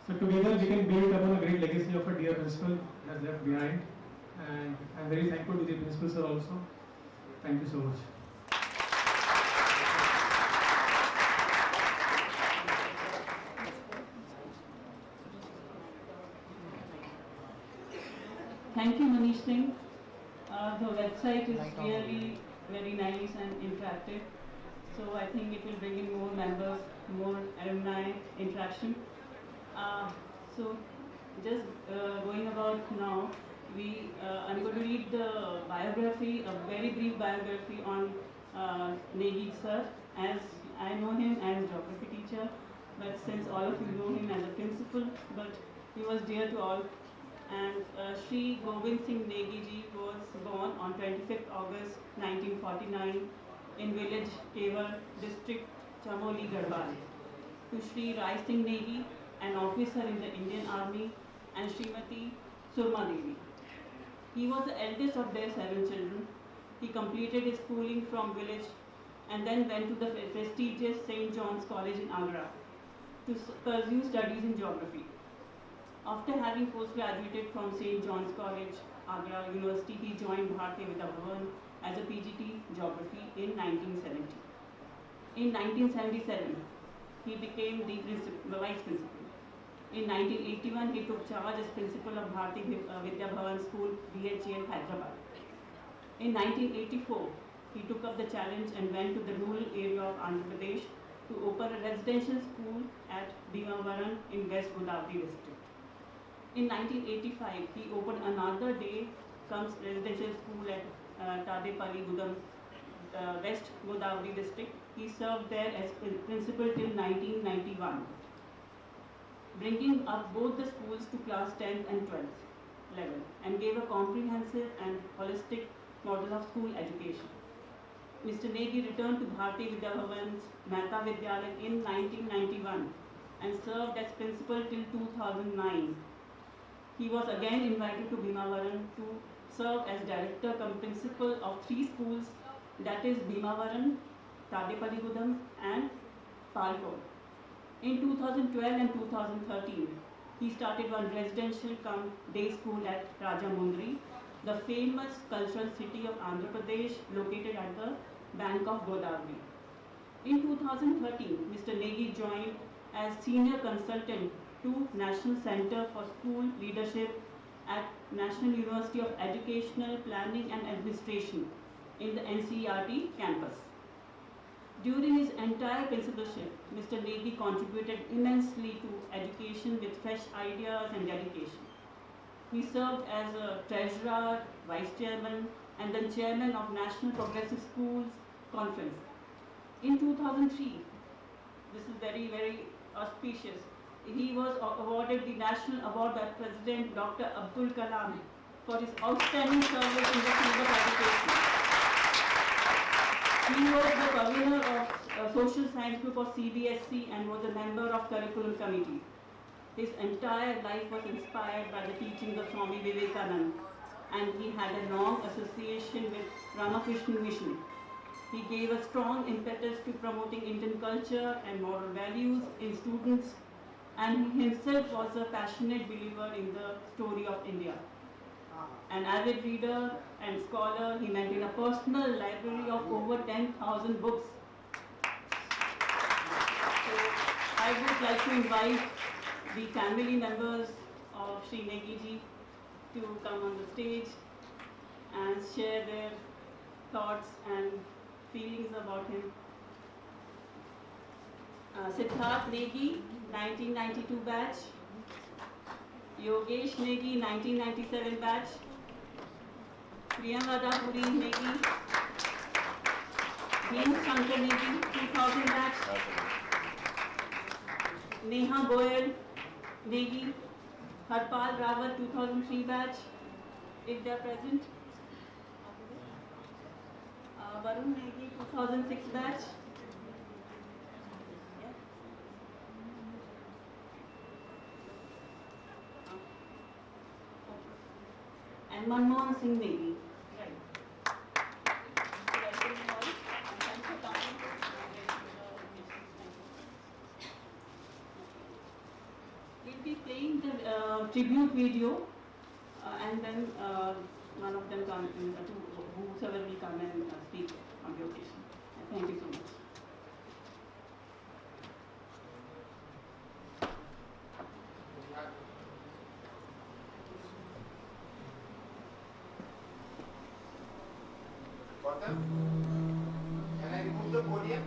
So together we can build upon a great legacy of a dear principal has left behind, and I'm very thankful to the principal sir also. Thank you so much. Thank you, Manish Singh. The website is really very nice and interactive. So I think it will bring in more members, more alumni interaction. So just going about now, I'm going to read the biography, a very brief biography on Negi sir, as I know him as geography teacher, but since all of you know him as a principal, but he was dear to all. And Shri GS Negi ji was born on 25th August 1949 in village Kevar, district Chamoli, Garhwal, to Shri Singh Negi, an officer in the Indian Army, and Srimati Surma Devi. He was the eldest of their 7 children. He completed his schooling from village and then went to the prestigious St. John's College in Agra to pursue studies in geography. After having postgraduated from St. John's College, Agra University, he joined Bharati Vidya Bhavan as a PGT Geography in 1970. In 1977, he became the vice principal. In 1981, he took charge as principal of Bharati Vidya Bhavan School, BHEL, Hyderabad. In 1984, he took up the challenge and went to the rural area of Andhra Pradesh to open a residential school at Bhimavaram in West Godavari district. In 1985, he opened another day comes residential school at Tadepalli Gudam, West Godavari district. He served there as principal till 1991, bringing up both the schools to class 10th and 12th level, and gave a comprehensive and holistic model of school education. Mr. Negi returned to Bharati Vidya Bhavan's Mehta Vidyalaya in 1991 and served as principal till 2009. He was again invited to Bhimavaram to serve as director cum principal of 3 schools, that is Bhimavaram, Tadepalli Gudam and Palkot. In 2012 and 2013, he started one residential cum day school at Rajamundri, the famous cultural city of Andhra Pradesh located at the bank of Godavari. In 2013, Mr. Negi joined as senior consultant to National Center for School Leadership at National University of Educational Planning and Administration in the NCERT campus. During his entire principalship, Mr. Negi contributed immensely to education with fresh ideas and dedication. He served as a treasurer, vice chairman, and then chairman of National Progressive Schools Conference. In 2003, this is very, very auspicious, he was awarded the National Award by President Dr. Abdul Kalam for his outstanding service in the field of education. He was the convener of Social Science Group of CBSE and was a member of Curriculum Committee. His entire life was inspired by the teachings of Swami Vivekananda, and he had a long association with Ramakrishna Mission. He gave a strong impetus to promoting Indian culture and moral values in students, and he himself was a passionate believer in the story of India. An avid reader and scholar, he maintained a personal library of over 10,000 books. So I would like to invite the family members of Shri Negi ji to come on the stage and share their thoughts and feelings about him. Siddharth Negi, 1992 batch. Yogesh Negi, 1997 batch. Priyamvada Puri Negi. Bhim Shankar Negi, 2000 batch. Neha Goyal Negi. Harpal Rawat, 2003 batch. If they are present. Varun Negi, 2006 batch. And Manmohan Singh Negi. We'll be playing the tribute video and then one of them come, whosoever will come and speak on the occasion. Thank you so much. Gautam, can I remove the podium?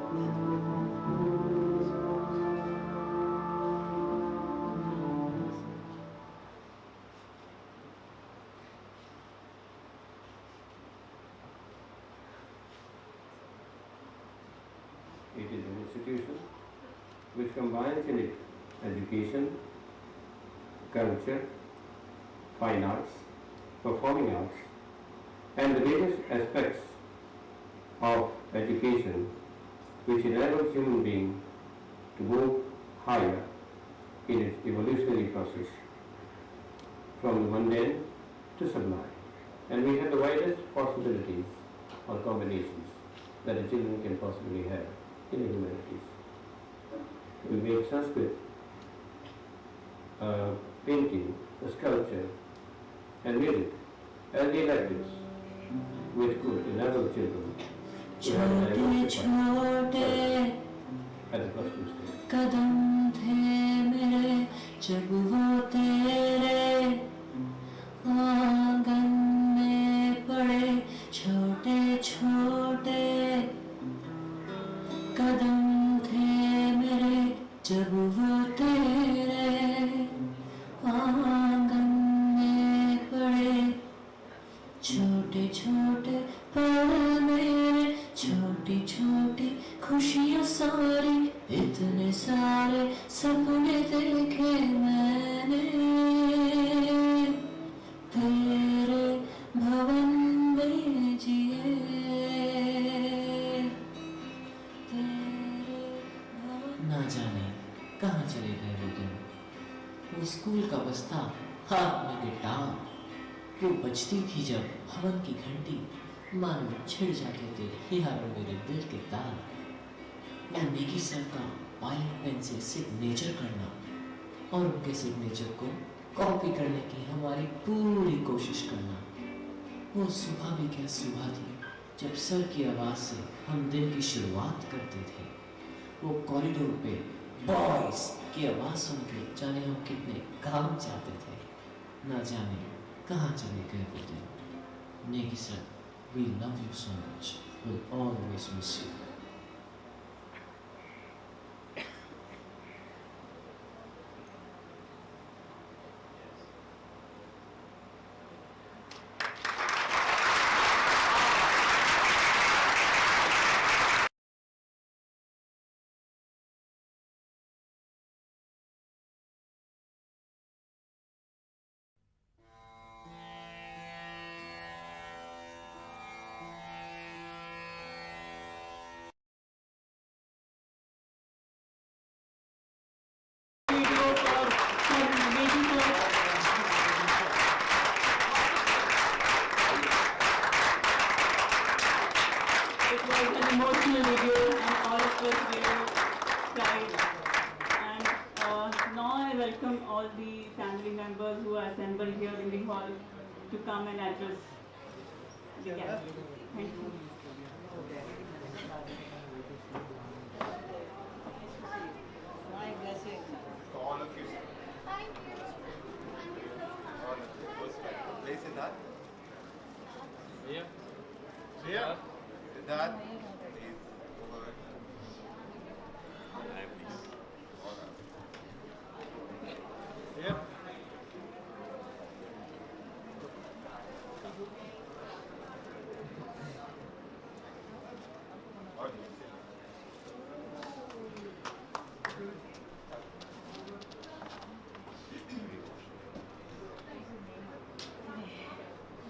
It is an institution which combines in it education, culture, fine arts, performing arts, and the various aspects of education which enables human being to move higher in its evolutionary process from the mundane to sublime. And we have the widest possibilities or combinations that a children can possibly have in the humanities. We make Sanskrit, painting, sculpture, and music as the electives which could enable children to have a diverse at the costume stage. कदम थे मेरे जब वो तेरे आंगन में पड़े छोटे छोटे कदम थे मेरे जब वो तेरे आंगन में पड़े छोटे छोटे पल मेरे छोटी छोटी खुशियाँ सारी इतने सारे सपने देखे मैंने तेरे भवन में जिए तेरे भवन। ना जाने कहाँ चले गए वो दिन, वो स्कूल का बस्ता, हाथ में गिटार, वो बजती थी जब भवन की घंटी, मानो छिड़ जाते थे यारों मेरे दिल के तार। वो नेगी सर का वाइट पेन से सिग्नेचर करना और उनके सिग्नेचर को कॉपी करने की हमारी पूरी कोशिश करना। वो सुबह भी क्या सुबह थी जब सर की आवाज़ से हम दिन की शुरुआत करते थे। वो कॉरिडोर पे बॉयज़ की आवाज़ सुन के जाने हम कितने काम चाहते थे। ना जाने कहाँ चले गए वो दिन। Negi sir, we love you so much. We'll always miss you. Emotional video and all of us were cried. And now I welcome all the family members who are assembled here in the hall to come and address the gathering. Thank you. So all of you. Thank you. All of you. Most welcome. Play Siddharth. Siddharth. Siddharth. Please. Over. All right. Yep. All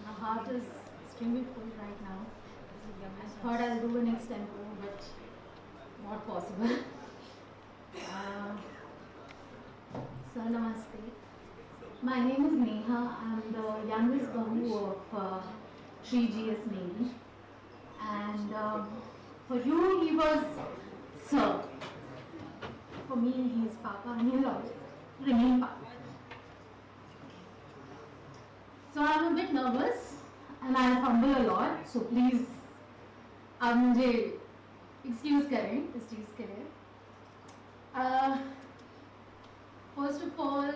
My heart is extremely full right now. I thought I'll do an extempo, but not possible. Sir, namaste. My name is Neha. I'm the youngest bahu of Shri GS Negi. And for you, he was Sir. For me, he is Papa, and he'll always remain Papa. So I'm a bit nervous and I fumble a lot, so please आप मुझे excuse करें इस चीज़ के लिए. First of all,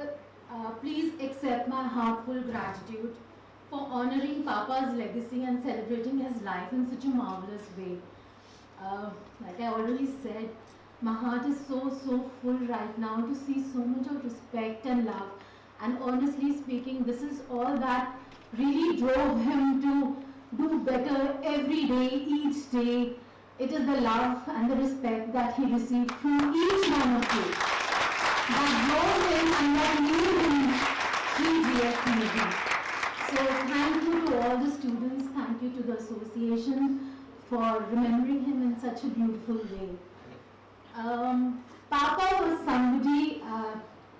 please accept my heartfelt gratitude for honoring Papa's legacy and celebrating his life in such a marvelous way. Like I already said, my heart is so full right now to see so much of respect and love. And honestly speaking, this is all that really drove him to do better every day, each day. It is the love and the respect that he received from each one of you that drove him and that made him Shri GS Negi. So thank you to all the students, thank you to the association for remembering him in such a beautiful way. Papa was somebody,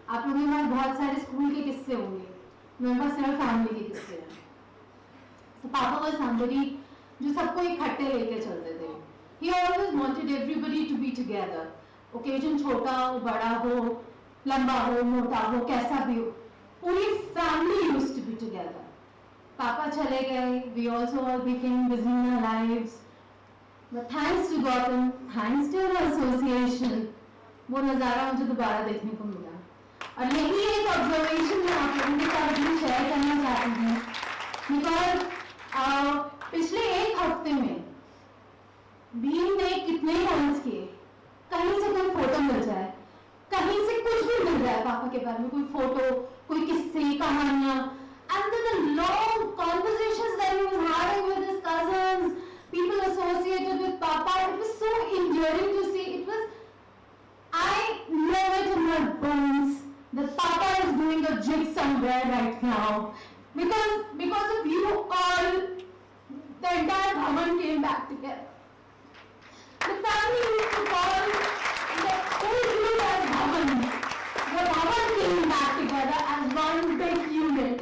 आप लोगों के पास बहुत सारे school के किस्से होंगे, मेरे पास सिर्फ फैमिली के किस्से हैं. So Papa was somebody जो सबको इकट्ठे लेके चलते थे. He always wanted everybody to be together. Occasion छोटा हो, बड़ा हो, लंबा हो, मोटा हो, कैसा भी हो, पूरी family used to be together. Papa चले गए, we also all became busy in our lives. But thanks to Gautam, thanks to our association, वो नज़ारा मुझे दोबारा देखने को मिला. और यही एक observation मैं आप लोगों के साथ भी share करना चाहती हूँ, because पिछले एक हफ्ते में बीम ने कितने पॉइंट्स किए, कहीं से कोई फोटो मिल जाए, कहीं से कुछ भी मिल जाए पापा के बारे में, कोई फोटो, कोई किस्से, कहानियाँ, and then the long conversations that he was having with his cousins, people associated with Papa, it was so endearing to see. It was, I know it in my bones that Papa is doing a jig somewhere right now, because of you all, the entire Bhavan came back together. The family used to call the whole group as Bhavan. The Bhavan came back together as one big unit.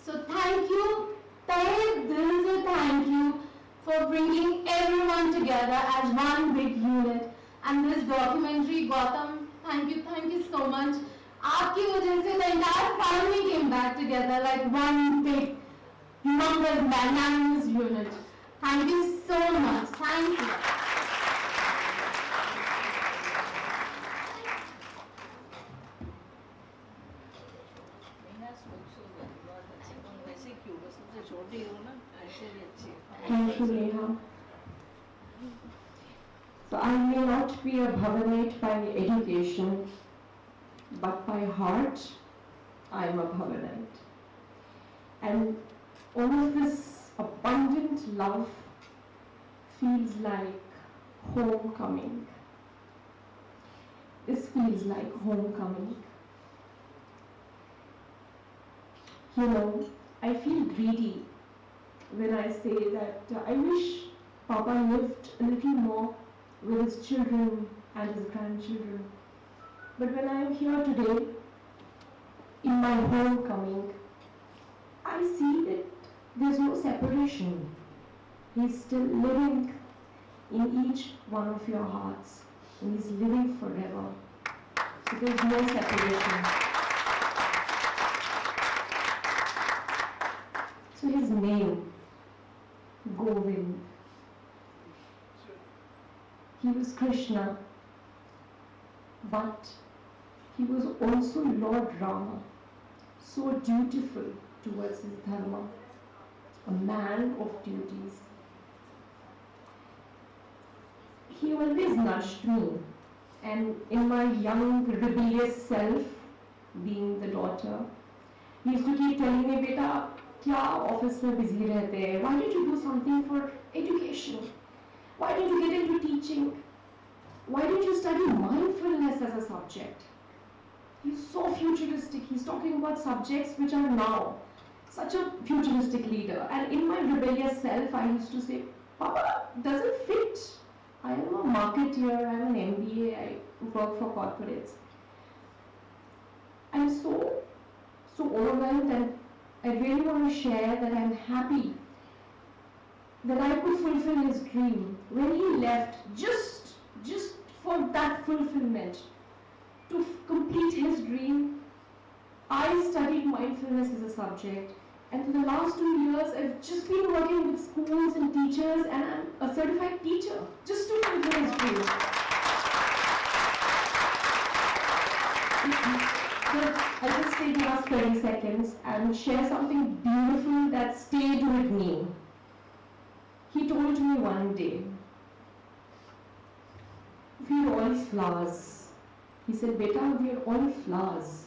So thank you, Tahe Dil se thank you for bringing everyone together as one big unit. And this documentary, Gautam, thank you so much. आपकी वजह से the entire family came back together like one big, humongous, magnanimous unit. Thank you so much. Thank you. Thank you, Neha. So I may not be a Bhavanite by education, but by heart, I am a Bhavanite. And all of this abundant love feels like homecoming. This feels like homecoming. You know, I feel greedy when I say that I wish Papa lived a little more with his children and his grandchildren. But when I am here today, in my homecoming, I see that there's no separation. He's still living in each one of your hearts, and he's living forever. So there's no separation. So his name, Govind. He was Krishna, but he was also Lord Rama, so dutiful towards his dharma, a man of duties. He always nudged me, and in my young rebellious self, being the daughter, he used to keep telling me, "Beta, क्या office में busy रहते हैं? Why don't you do something for education? Why don't you get into teaching? Why don't you study mindfulness as a subject?" He's so futuristic. He's talking about subjects which are now. Such a futuristic leader. And in my rebellious self, I used to say, "Papa, doesn't fit. I am a marketeer, I am an MBA, I work for corporates." I'm so overwhelmed, and I really want to share that I'm happy that I could fulfill his dream. When he left, just for that fulfillment, to complete his dream, I studied mindfulness as a subject. And for the last 2 years, I've just been working with schools and teachers, and I'm a certified teacher, just to fulfill his dream. I'll just take the last 30 seconds and share something beautiful that stayed with me. He told me one day, we are all flowers. He said, beta, we are all flowers.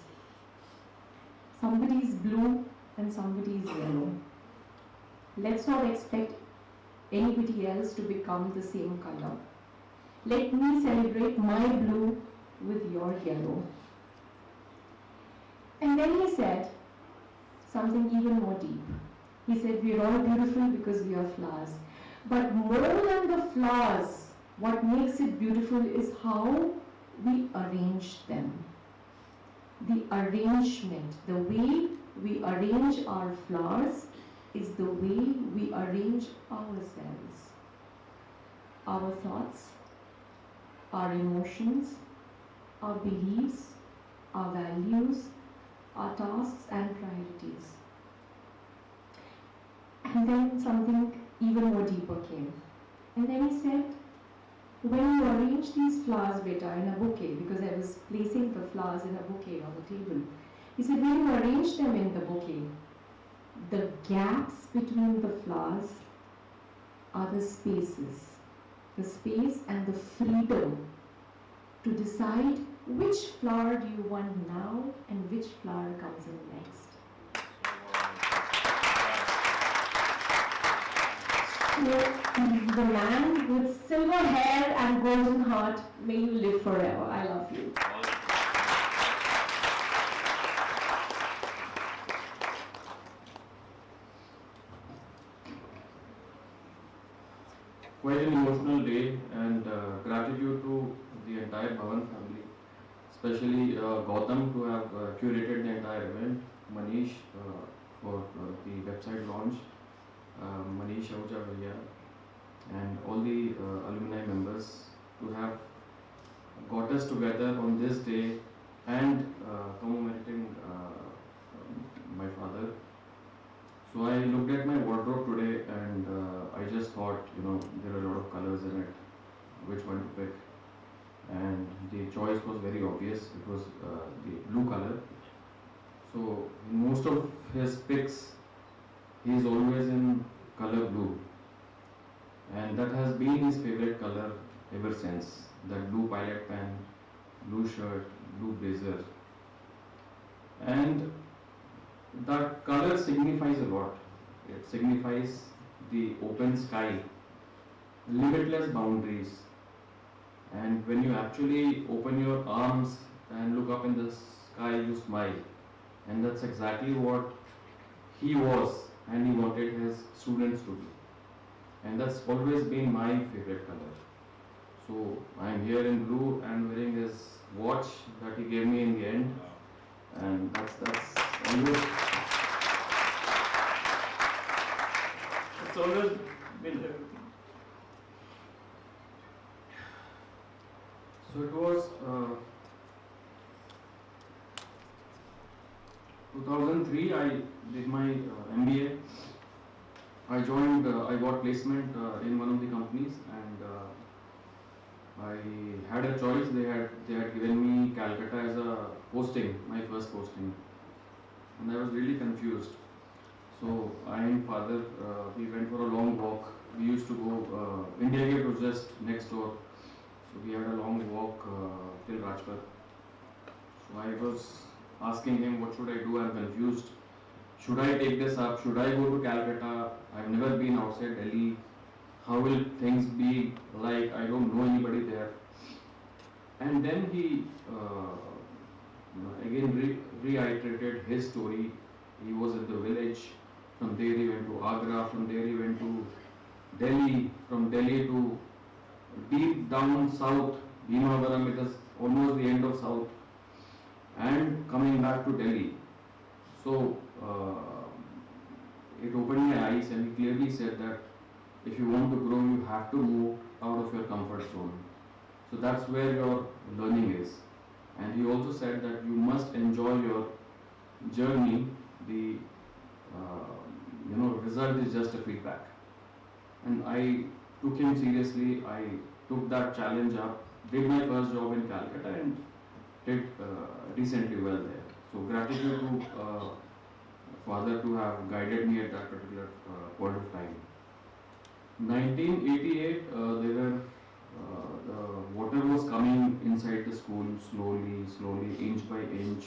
Somebody is blue and somebody is yellow. Let's not expect anybody else to become the same color. Let me celebrate my blue with your yellow. And then he said something even more deep. He said, we are all beautiful because we are flowers. But more than the flowers, what makes it beautiful is how we arrange them. The arrangement, the way we arrange our flowers is the way we arrange ourselves. Our thoughts, our emotions, our beliefs, our values, our tasks and priorities. And then something even more deeper came. And then he said, when you arrange these flowers, beta, in a bouquet, because I was placing the flowers in a bouquet on the table, he said, when you arrange them in the bouquet, the gaps between the flowers are the spaces. The space and the freedom to decide which flower do you want now and which flower comes in next. So, the man with silver hair and golden heart, may you live forever. I love you. Quite an emotional day, and gratitude to the entire Bhavan family, especially Gautam to have curated the entire event, Manish for the website launch, Manish Ahuja Bhaiya, and all the alumni members to have got us together on this day and commemorating my father. So I looked at my wardrobe today and I just thought, there are a lot of colors in it, which one to pick. And the choice was very obvious. It was the blue color. So in most of his picks, he is always in color blue. And that has been his favorite color ever since. That blue pilot pen, blue shirt, blue blazer. And that color signifies a lot. It signifies the open sky, limitless boundaries. And when you actually open your arms and look up in the sky, you smile. And that's exactly what he was and he wanted his students to be. And that's always been my favorite color. So I'm here in blue and wearing his watch that he gave me in the end. And that's always, it's always been there. So it was 2003 I did my MBA. I joined, I got placement in one of the companies, and I had a choice. They had given me Calcutta as a posting, my first posting, and I was really confused. So I and father, we went for a long walk. We used to go, India Gate was just next door. So we had a long walk till Rajpath. So I was asking him, what should I do? I'm confused. Should I take this up? Should I go to Calcutta? I've never been outside Delhi. How will things be like? I don't know anybody there. And then he again reiterated his story. He was in the village. From there he went to Agra. From there he went to Delhi. From Delhi to deep down south, Bhimavaram, it is almost the end of south, and coming back to Delhi. So it opened my eyes, and he clearly said that if you want to grow, you have to move out of your comfort zone. So that's where your learning is. And he also said that you must enjoy your journey. The result is just a feedback. And I took him seriously. I took that challenge up, did my first job in Calcutta, and did decently well there. So gratitude to father to have guided me at that particular point of time. 1988, the water was inside the school slowly, inch by inch.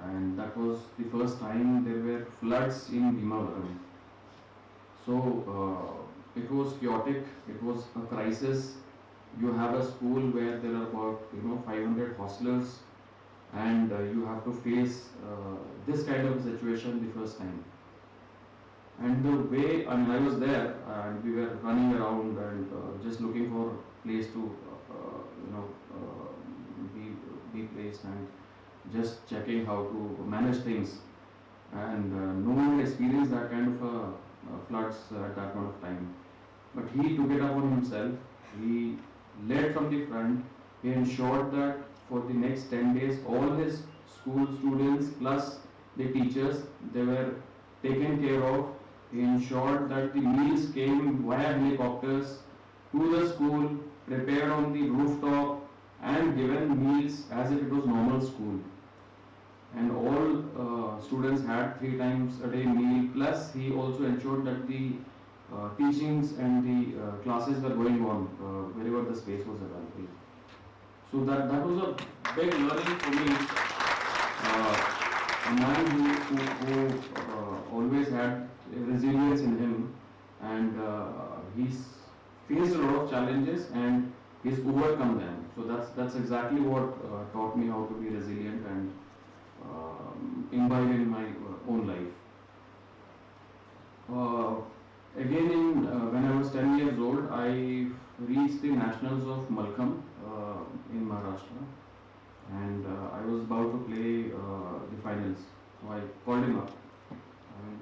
And that was the first time there were floods in Bhimavaram. So it was chaotic, it was a crisis. You have a school where there are about 500 hostlers, and you have to face this kind of situation the first time. And the way, I was there and we were running around and just looking for place to be placed and just checking how to manage things. And no one experienced that kind of floods at that point of time. But he took it up on himself. He led from the front. He ensured that for the next 10 days, all his school students plus the teachers, they were taken care of. He ensured that the meals came via helicopters to the school, prepared on the rooftop, and given meals as if it was normal school. And all students had 3 times a day meal, plus he also ensured that the teachings and the classes were going on wherever the space was available. So that was a big learning for me. A man who always had resilience in him, and he's faced a lot of challenges and he's overcome them. So that's exactly what taught me how to be resilient and imbibe in my own life. Again, when I was 10 years old, I reached the nationals of Malkham in Maharashtra, and I was about to play the finals. So I called him up.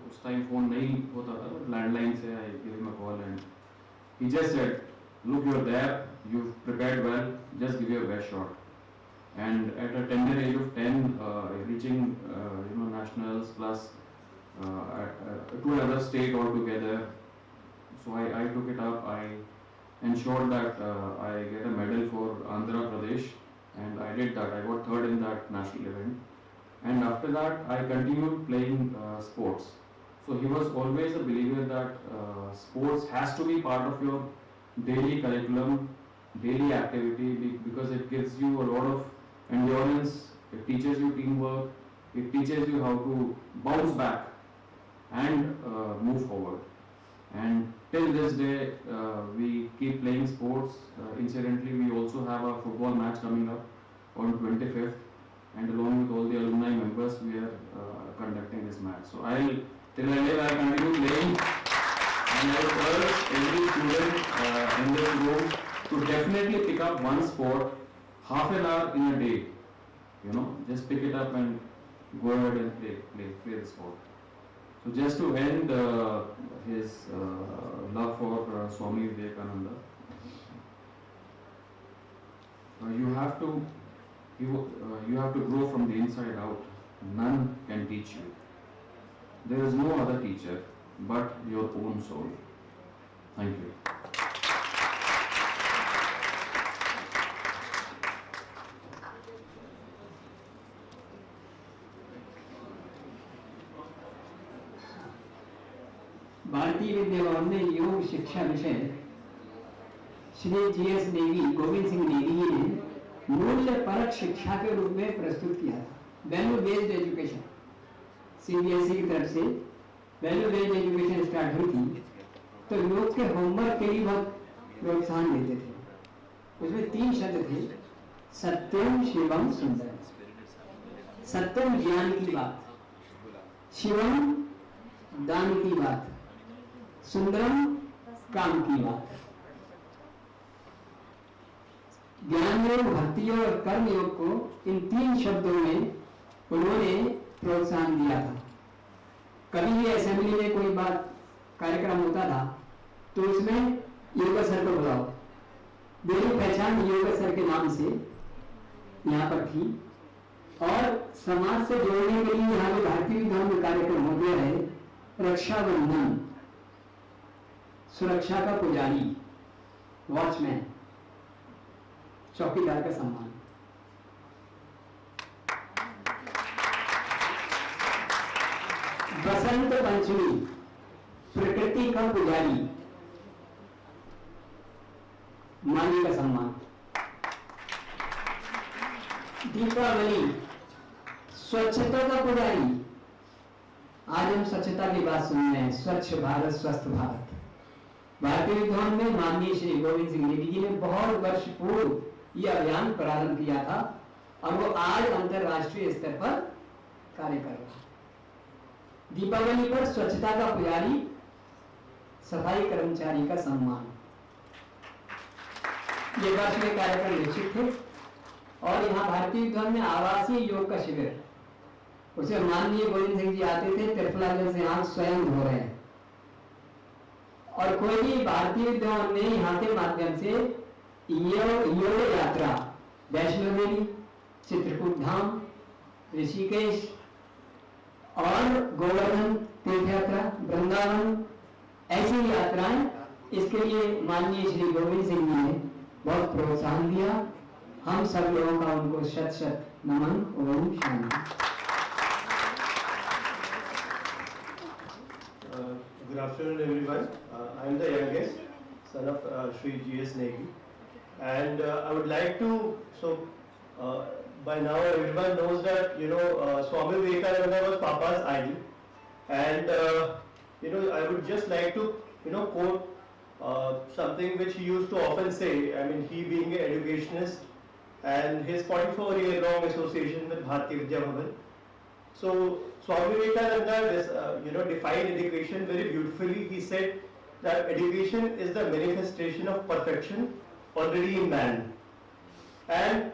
Us time phone nahi hota tha, landline se I gave him a call, and he just said, "Look, you're there. You've prepared well. Just give your best shot." And at a tender age of 10, reaching nationals plus to another state altogether. So I took it up. I ensured that I get a medal for Andhra Pradesh, and I did that. I got 3rd in that national event. And after that, I continued playing sports. So he was always a believer that sports has to be part of your daily curriculum, daily activity, because it gives you a lot of endurance, it teaches you teamwork, it teaches you how to bounce back and move forward. And till this day, we keep playing sports. Incidentally, we also have a football match coming up on 25th, and along with all the alumni members, we are conducting this match. So till I live, I continue playing, and I urge every student in this room to definitely pick up one sport, half an hour in a day. Just pick it up and go ahead and play the sport. So just to end his love for Swami Vivekananda, you have to grow from the inside out. None can teach you. There is no other teacher but your own soul. Thank you. Bharatiya Vidya Bhavan में योग शिक्षा विषय Shri GS Negi Govind Singh Negi ji ने मूल्य परक शिक्षा के रूप में प्रस्तुत किया था। वैल्यू बेस्ड एजुकेशन CBSE की तरफ से वैल्यू बेस्ड एजुकेशन स्टार्ट हुई थी, तो योग के होमवर्क के लिए बहुत प्रोत्साहन देते थे। उसमें 3 शब्द थे, सत्यम शिवम सुंदरम। सत्यम ज्ञान की बात, शिवम दान की बात, सुंदरम काम की बात। ज्ञान योग, भक्ति योग और कर्म योग को इन 3 शब्दों में उन्होंने प्रोत्साहन दिया था। कभी भी असेंबली में कोई बात कार्यक्रम होता था तो उसमें योगा सर को बुलाओ। मेरी पहचान योगा सर के नाम से यहाँ पर थी, और समाज से जोड़ने के लिए यहाँ पे भारतीय विद्या में कार्यक्रम हो गया है, रक्षाबंधन, सुरक्षा का पुजारी, वॉचमैन, चौकीदार का सम्मान। बसंत पंचमी, प्रकृति का पुजारी, माली का सम्मान। दीपावली, स्वच्छता का पुजारी। आज हम स्वच्छता की बात सुन रहे हैं, स्वच्छ भारत स्वस्थ भारत। भारतीय विद्वान में माननीय श्री गोविंद सिंह नेगी जी ने बहुत वर्ष पूर्व यह अभियान प्रारंभ किया था और वो आज अंतरराष्ट्रीय स्तर पर कार्य कर रहा है। दीपावली पर स्वच्छता का पुजारी, सफाई कर्मचारी का सम्मान, ये वर्ष में कार्यक्रम निश्चित थे। और यहाँ भारतीय विद्वान में आवासीय योग का शिविर, उसे माननीय गोविंद सिंह जी आते थे, त्रिफला जल से आंख स्वयं धो रहे हैं। और कोई भी भारतीय विद्वान ने यहाँ के माध्यम से योग यात्रा वैष्णो देवी, चित्रकूट धाम, ऋषिकेश और गोवर्धन तीर्थ यात्रा, वृंदावन, ऐसी यात्राएं, इसके लिए माननीय श्री गोविंद सिंह जी ने बहुत प्रोत्साहन दिया। हम सब लोगों का उनको शत शत नमन। Om Shanti. Good afternoon, everyone. I am the youngest son of Shri GS Negi, and I would like to. By now everyone knows that Swami Vivekananda was Papa's idol, and I would just like to quote something which he used to often say. I mean, he being an educationist, and his 44-year-long association with Bharatiya Vidya Bhavan. So Swami Vivekananda defined education very beautifully. He said that education is the manifestation of perfection already in man. And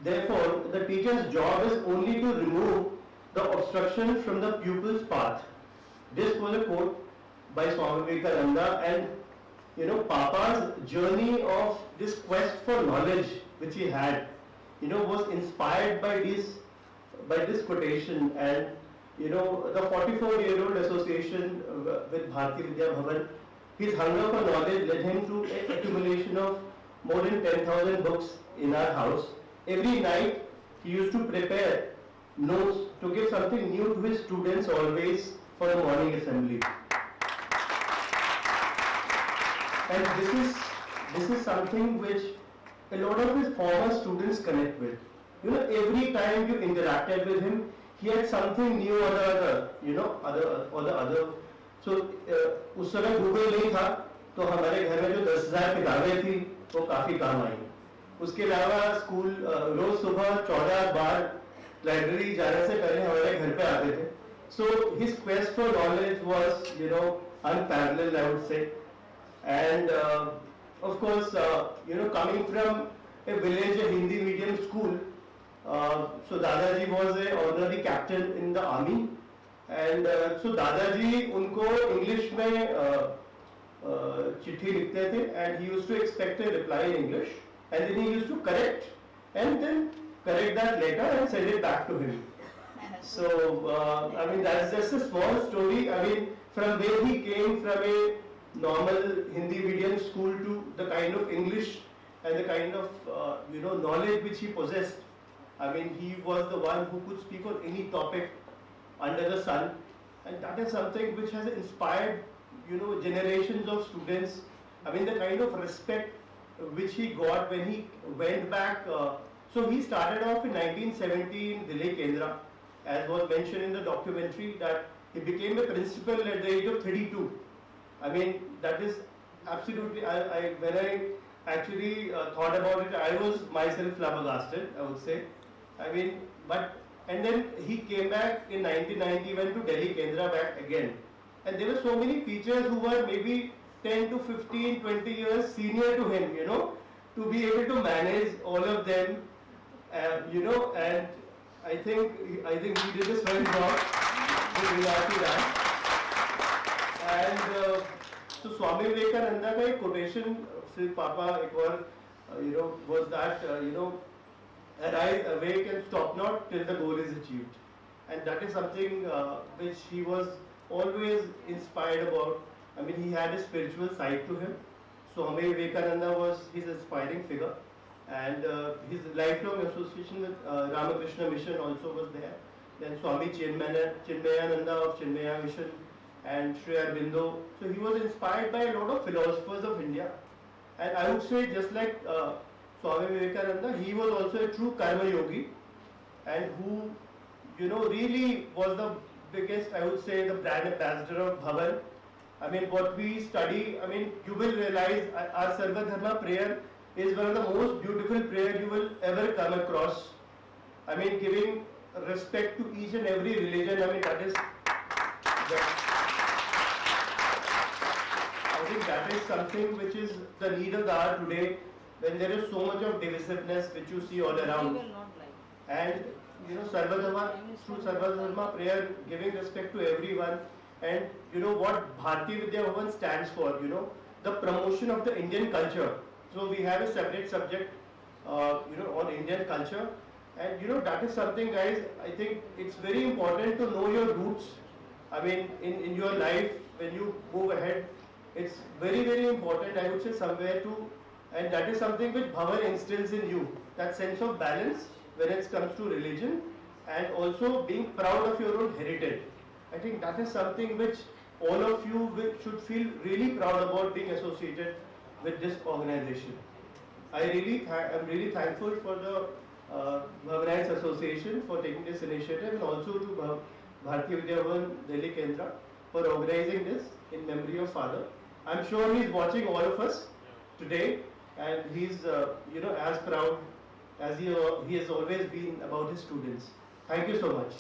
therefore the teacher's job is only to remove the obstruction from the pupil's path. This was a quote by Swami Vivekananda, and Papa's journey of this quest for knowledge which he had, was inspired by this quotation. And the 44-year-old association with Bharatiya Vidya Bhavan, his hunger for knowledge led him to an accumulation of more than 10,000 books in our house. Every night he used to prepare notes to give something new to his students always for the morning assembly. And this is something which a lot of his former students connect with. Every time you interacted with him, he had something new or the other. So उस समय Google नहीं था, तो हमारे घर में जो 10,000 किताबें थी वो काफी काम आई। उसके अलावा स्कूल रोज सुबह 14 बार लाइब्रेरी जाने से पहले हमारे घर पे आते थे। So his quest for knowledge was unparalleled, I would say. And of course, coming from a village, a Hindi medium school, so Dadaji was an honorary captain in the army, and so Dadaji उनको English में चिट्ठी लिखते थे, and he used to expect a reply in English, and then he used to correct that letter and send it back to him. So I mean, that's just a small story. I mean, from where he came from a normal Hindi medium school to the kind of English and the kind of knowledge which he possessed. I mean, he was the one who could speak on any topic under the sun, and that is something which has inspired generations of students. I mean, the kind of respect which he got when he went back. So he started off in 1970 in Delhi Kendra, as was mentioned in the documentary, that he became a principal at the age of 32. I mean, that is absolutely, when I actually thought about it, I was myself flabbergasted, I would say. I mean, and then he came back in 1990, went to Delhi Kendra back again. And there were so many teachers who were maybe 10 to 15, 20 years senior to him, to be able to manage all of them, and I think he did this very well with regard to that. And so Swami Vivekananda का एक quotation से पापा एक और was that arise, awake and stop not till the goal is achieved, and that is something which he was always inspired about. I mean, he had a spiritual side to him. Swami Vivekananda was his inspiring figure, and his lifelong association with Ramakrishna Mission also was there. Then Swami Chinmayananda of Chinmaya Mission and Sri Aurobindo. So he was inspired by a lot of philosophers of India, and I would say just like Swami Vivekananda, he was also a true karma yogi, and who, really was the biggest, I would say, the brand ambassador of Bhavan. I mean, what we study, I mean, you will realize our Sarva Dharma prayer is one of the most beautiful prayer you will ever come across. I mean, giving respect to each and every religion, I mean, I think that is something which is the need of the hour today, when there is so much of divisiveness which you see all around. And Sarva Dharma, through Sarva Dharma prayer, giving respect to everyone, and what Bharti Vidya Bhavan stands for, the promotion of the Indian culture. So we have a separate subject, on Indian culture, and that is something, guys, I think it's very important to know your roots. I mean, in your life, when you move ahead, it's very, very important, I would say, somewhere to, and that is something which Bhavan instills in you, that sense of balance when it comes to religion, and also being proud of your own heritage. I think that is something which all of you should feel really proud about being associated with this organization. I'm really thankful for the Bhavanites Association for taking this initiative, and also to Bharti Vidya Bhavan Delhi Kendra for organizing this in memory of Father. I'm sure he's watching all of us today, and he's as proud as he has always been about his students. Thank you so much.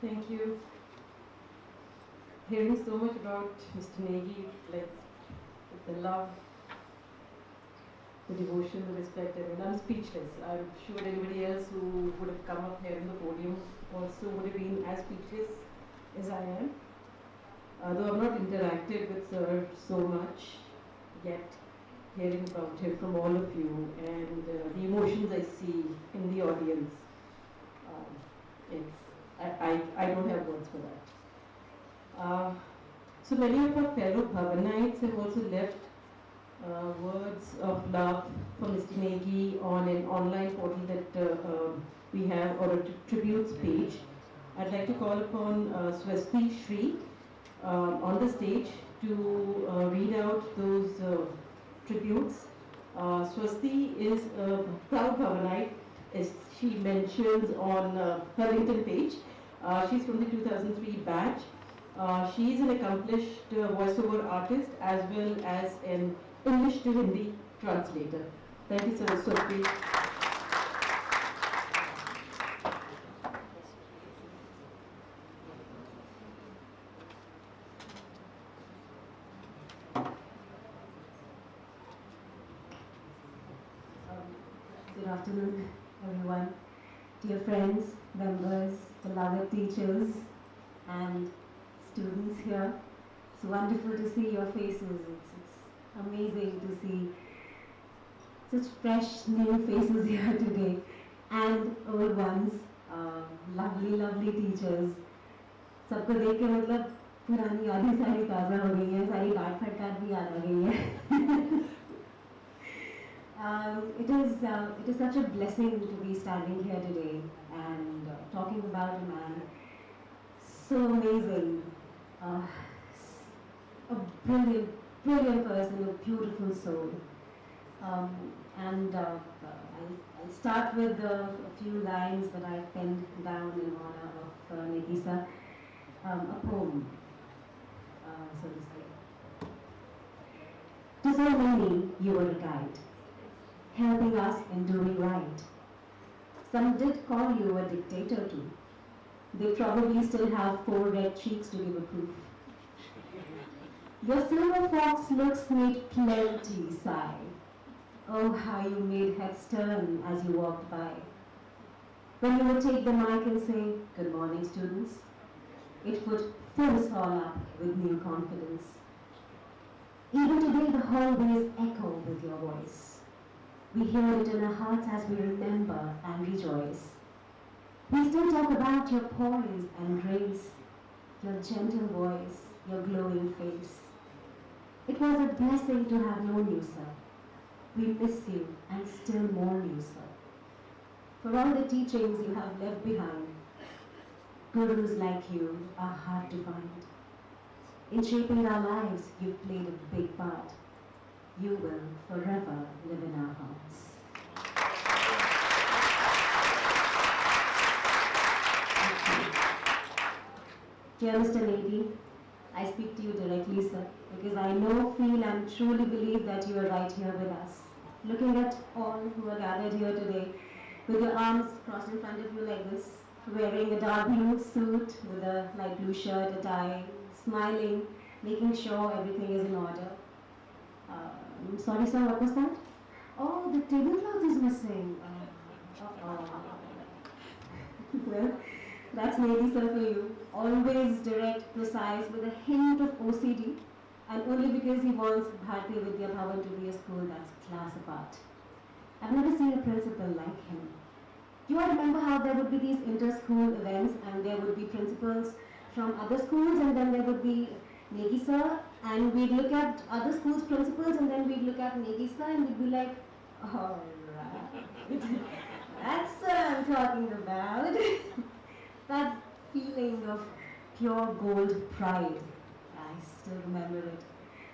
Thank you. Hearing so much about Mr. Negi, like the love, the devotion, the respect, I'm speechless. I'm sure anybody else who would have come up here on the podium also would have been as speechless as I am. Though I've not interacted with Sir so much yet, hearing about him from all of you and the emotions I see in the audience, I don't have words for that. So many of our fellow Bhavanites have also left words of love for Mr. Negi on an online portal that we have, or a tributes page. I'd like to call upon Swasti Shri on the stage to read out those tributes. Swasti is a proud Bhavanite, as she mentions on her LinkedIn page. She's from the 2003 batch. She is an accomplished voiceover artist as well as an English to Hindi translator. Thank you so much, Swasti. Good afternoon, everyone. Dear friends, members, beloved teachers, and students here. It's wonderful to see your faces. It's amazing to see such fresh, new faces here today, and old ones, lovely, lovely teachers. सबको देख के मतलब पुरानी यादें सारी ताज़ा हो गई हैं, सारी डांट फटकार भी याद आ गई है. It is such a blessing to be standing here today and talking about a man so amazing, a brilliant, brilliant person, a beautiful soul. I'll start with a few lines that I penned down in honor of Negi sir, a poem, so to say. To so many, you were a guide, helping us in doing right. Some did call you a dictator too. They probably still have 4 red cheeks to give a proof. Your silver fox looks made plenty sigh. Oh, how you made heads turn as you walked by. When you would take the mic and say, "Good morning, students," it would fill us all up with new confidence. Even today, the hallways echo with your voice. We hear it in our hearts as we remember and rejoice. We still talk about your poise and grace, your gentle voice, your glowing face. It was a blessing to have known you, sir. We miss you and still more you, sir. For all the teachings you have left behind, Gurus like you are hard to find. In shaping our lives, you've played a big part. You will forever live in our hearts. Dear Mr. Negi, I speak to you directly, sir, because I know, feel and truly believe that you are right here with us. Looking at all who are gathered here today, with your arms crossed in front of you like this, wearing a dark blue suit with a light blue shirt, a tie, smiling, making sure everything is in order. Sorry sir, what was that? Oh, the tablecloth is missing. Well, that's Negi sir for you. Always direct, precise, with a hint of OCD, and only because he wants Bharatiya Vidya Bhavan to be a school that's class apart. I've never seen a principal like him. You all remember how there would be these inter-school events and there would be principals from other schools and then there would be Negi sir, and we'd look at other schools' principals and then we'd look at Negi sir and we'd be like, alright, that's what I'm talking about. That feeling of pure gold pride, I still remember it.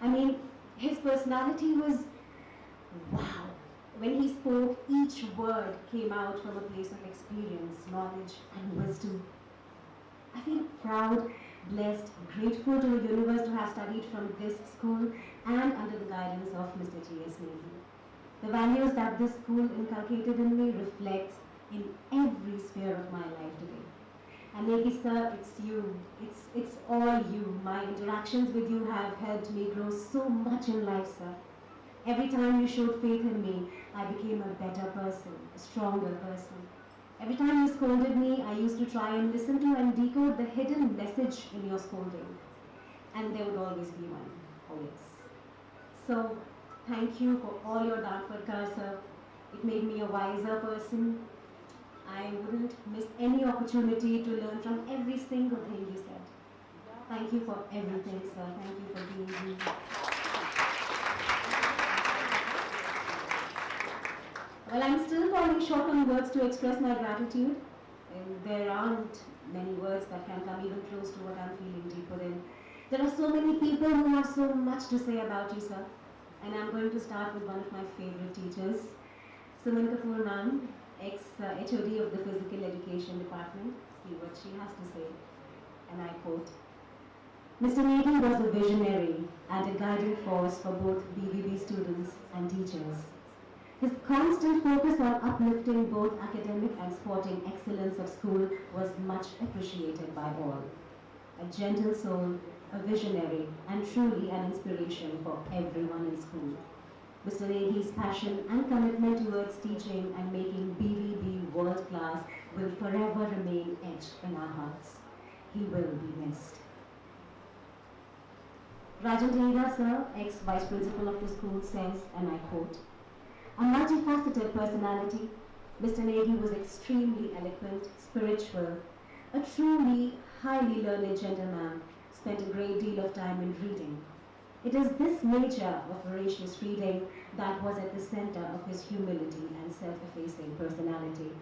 I mean, his personality was wow. When he spoke, each word came out from a place of experience, knowledge and wisdom. I feel proud, blessed, grateful to the universe to have studied from this school and under the guidance of Mr. GS Negi. The values that this school inculcated in me reflects in every sphere of my life today. And Negi sir, it's you, it's all you. My interactions with you have helped me grow so much in life, sir. Every time you showed faith in me, I became a better person, a stronger person. Every time you scolded me, I used to try and listen to and decode the hidden message in your scolding. And there would always be one, always. So, thank you for all your Danfadkar, sir. It made me a wiser person. I wouldn't miss any opportunity to learn from every single thing you said. Thank you for everything, sir. Thank you for being you. Well, I'm still falling short on words to express my gratitude. And there aren't many words that can come even close to what I'm feeling deep within. There are so many people who have so much to say about you, sir. And I'm going to start with one of my favorite teachers, Suman Kapoor ma'am, ex-HOD of the Physical Education Department. See what she has to say. And I quote, Mr. Negi was a visionary and a guiding force for both BVB students and teachers. His constant focus on uplifting both academic and sporting excellence of school was much appreciated by all. A gentle soul, a visionary, and truly an inspiration for everyone in school. Mr. Negi's passion and commitment towards teaching and making BVB world class will forever remain etched in our hearts. He will be missed. Rajan Tega, sir, ex-vice principal of the school, says, and I quote, a multifaceted personality, Mr. Negi was extremely eloquent, spiritual, a truly highly learned gentleman, spent a great deal of time in reading. It is this nature of voracious reading that was at the center of his humility and self-effacing personality.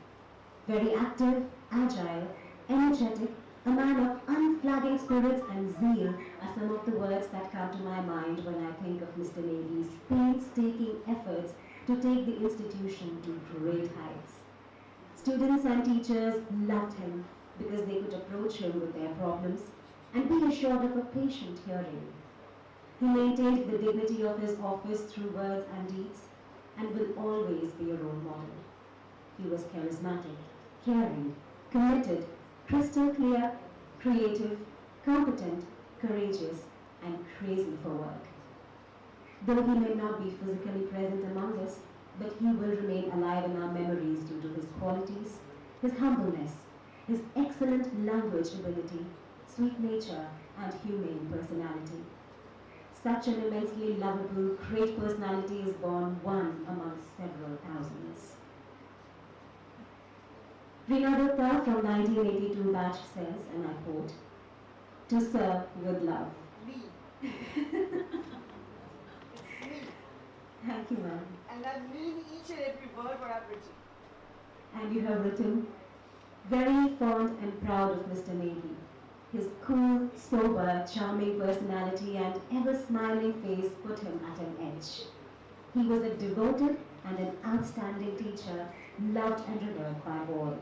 Very active, agile, energetic, a man of unflagging spirits and zeal are some of the words that come to my mind when I think of Mr. Negi's painstaking efforts to take the institution to great heights. Students and teachers loved him because they could approach him with their problems and be assured of a patient hearing. He maintained the dignity of his office through words and deeds and will always be a role model. He was charismatic, caring, committed, crystal clear, creative, competent, courageous, and crazy for work. Though he may not be physically present among us, but he will remain alive in our memories due to his qualities, his humbleness, his excellent language ability, sweet nature, and humane personality. Such an immensely lovable, great personality is born one amongst several thousands. Rina Dutta from 1982 batch says, and I quote, to serve with love. Me. Thank you, ma'am. And I mean each and every word what I've written. And you have written, Very fond and proud of Mr. Negi. His cool, sober, charming personality and ever-smiling face put him at an edge. He was a devoted and an outstanding teacher, loved and revered by all.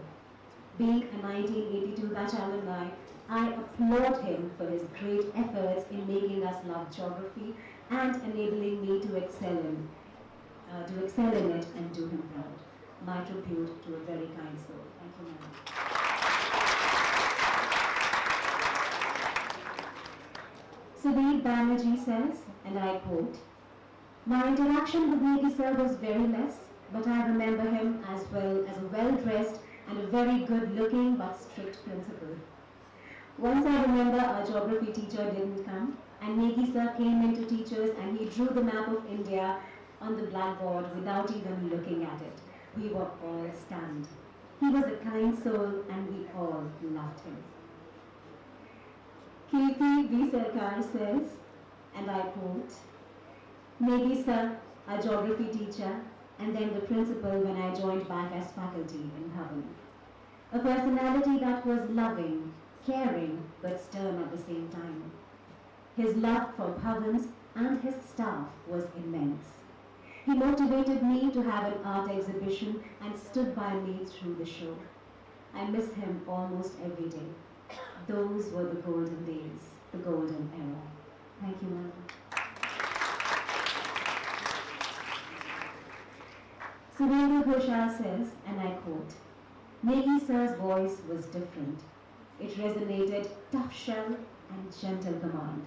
Being a 1982 batch alumni, I applaud him for his great efforts in making us love geography and enabling me to excel in it and do him proud. My tribute to a very kind soul. Thank you, ma'am. Sudhir Banerjee says, and I quote, "My interaction with Negi sir was very less, but I remember him as well as a well-dressed and a very good-looking but strict principal. Once I remember our geography teacher didn't come, and Negi sir came into teachers and he drew the map of India on the blackboard without even looking at it. We were all stunned. He was a kind soul and we all loved him." Kirti B. Sarkar says, and I quote, "Negi sir, our geography teacher, and then the principal when I joined back as faculty in Bhavan. A personality that was loving, caring, but stern at the same time. His love for Bhavans and his staff was immense. He motivated me to have an art exhibition and stood by me through the show. I miss him almost every day. Those were the golden days, the golden era." Thank you, madam. Surendra Ghoshal says, and I quote, "Negi sir's voice was different. It resonated tough shell and gentle command.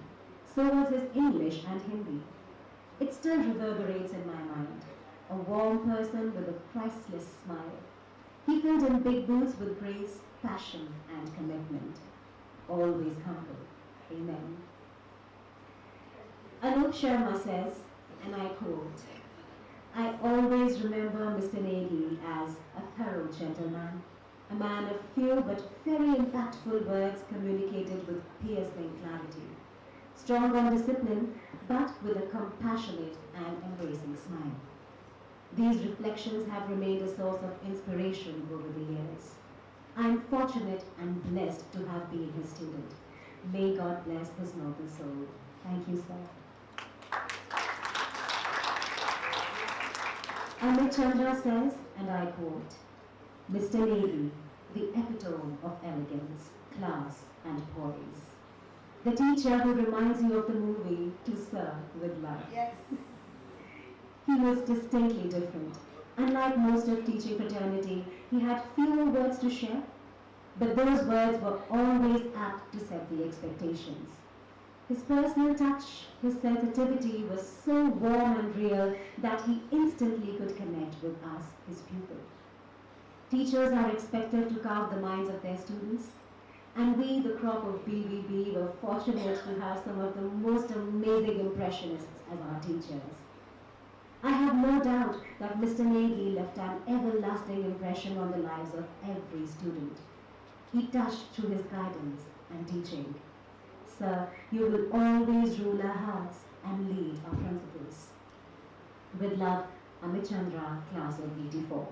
So was his English and Hindi. It still reverberates in my mind. A warm person with a priceless smile. He filled in big boots with grace, passion, and commitment. Always humble. Amen." Anup Sharma says, and I quote, "I always remember Mr. Negi as a thorough gentleman, a man of few but very impactful words communicated with piercing clarity, strong on discipline, but with a compassionate and embracing smile. These reflections have remained a source of inspiration over the years. I am fortunate and blessed to have been his student. May God bless his noble soul. Thank you, sir." Amit Chandra says, and I quote, "Mr. Negi, the epitome of elegance, class, and poise. The teacher who reminds you of the movie To Serve with Love." Yes. He was distinctly different. Unlike most of teaching fraternity, he had fewer words to share, but those words were always apt to set the expectations. His personal touch, his sensitivity was so warm and real that he instantly could connect with us, his pupil. Teachers are expected to carve the minds of their students, and we, the crop of BVB, were fortunate to have some of the most amazing impressionists as our teachers. I have no doubt that Mr. Negi left an everlasting impression on the lives of every student. He touched through his guidance and teaching. Sir, you will always rule our hearts and lead our principles. With love, Amit Chandra, class of 84.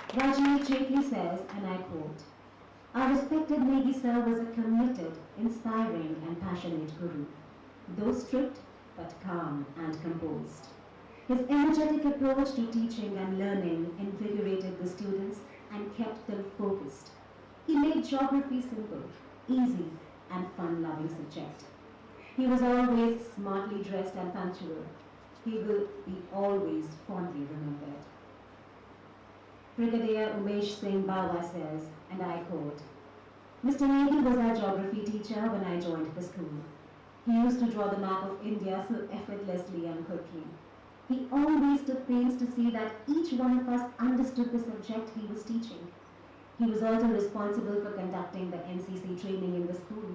Rajni Chetli says, and I quote, "Our respected Negi sir was a committed, inspiring and passionate guru, though strict but calm and composed. His energetic approach to teaching and learning invigorated the students and kept them focused. He made geography simple, easy and fun-loving subject. He was always smartly dressed and punctual. He will be always fondly remembered." Brigadier Umesh Singh Bawa says, and I quote, "Mr. Negi was our geography teacher when I joined the school. He used to draw the map of India so effortlessly and quickly. He always took pains to see that each one of us understood the subject he was teaching. He was also responsible for conducting the NCC training in the school.